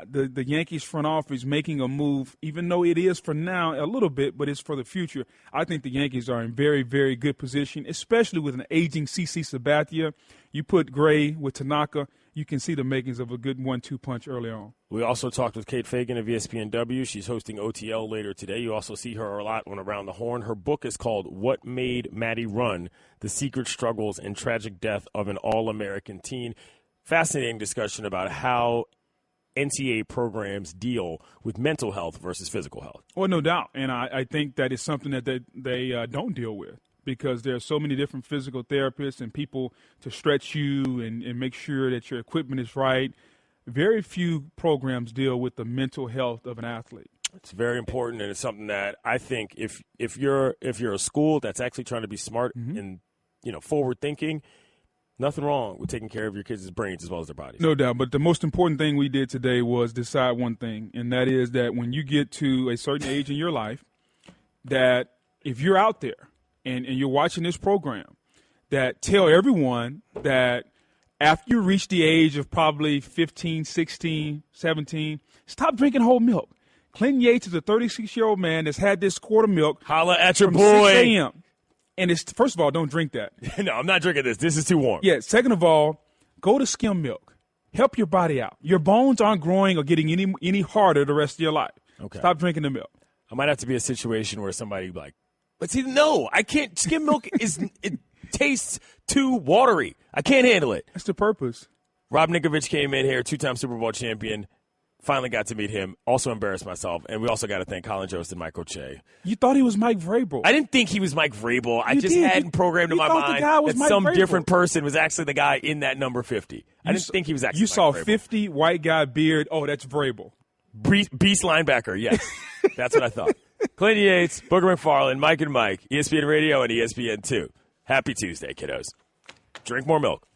the Yankees front office making a move, even though it is for now a little bit, but it's for the future. I think the Yankees are in very, very good position, especially with an aging CC Sabathia. You put Gray with Tanaka, you can see the makings of a good 1-2 punch early on. We also talked with Kate Fagan of ESPNW. She's hosting OTL later today. You also see her a lot on Around the Horn. Her book is called What Made Maddie Run: The Secret Struggles and Tragic Death of an All-American Teen. Fascinating discussion about how NCAA programs deal with mental health versus physical health. Well, no doubt. And I think that is something that they don't deal with because there are so many different physical therapists and people to stretch you and make sure that your equipment is right. Very few programs deal with the mental health of an athlete. It's very important, and it's something that I think if you're a school that's actually trying to be smart and forward thinking, nothing wrong with taking care of your kids' brains as well as their bodies. No doubt. But the most important thing we did today was decide one thing, and that is that when you get to a certain age in your life, that if you're out there and you're watching this program, that tell everyone that after you reach the age of probably 15, 16, 17, stop drinking whole milk. Clinton Yates is a 36-year-old man that's had this quart of milk. Holla at your from boy. 6 a.m. And it's, first of all, don't drink that. No, I'm not drinking this. This is too warm. Yeah. Second of all, go to skim milk. Help your body out. Your bones aren't growing or getting any harder the rest of your life. Okay. Stop drinking the milk. I might have to be a situation where somebody like, but see, no, I can't. Skim milk it tastes too watery. I can't handle it. That's the purpose. Rob Ninkovich came in here, 2-time Super Bowl champion. Finally got to meet him. Also embarrassed myself. And we also got to thank Colin Jost and Mike O'Shea. You thought he was Mike Vrabel. I didn't think he was Mike Vrabel. I You just did. hadn't programmed in You my thought the mind guy was that Mike some Vrabel. different person was actually the guy in that number 50. I didn't think he was actually You Mike saw Vrabel. 50, white guy, beard. Oh, that's Vrabel. Beast linebacker, yes. That's what I thought. Clint Yates, Booger McFarland, Mike and Mike, ESPN Radio and ESPN2. Happy Tuesday, kiddos. Drink more milk.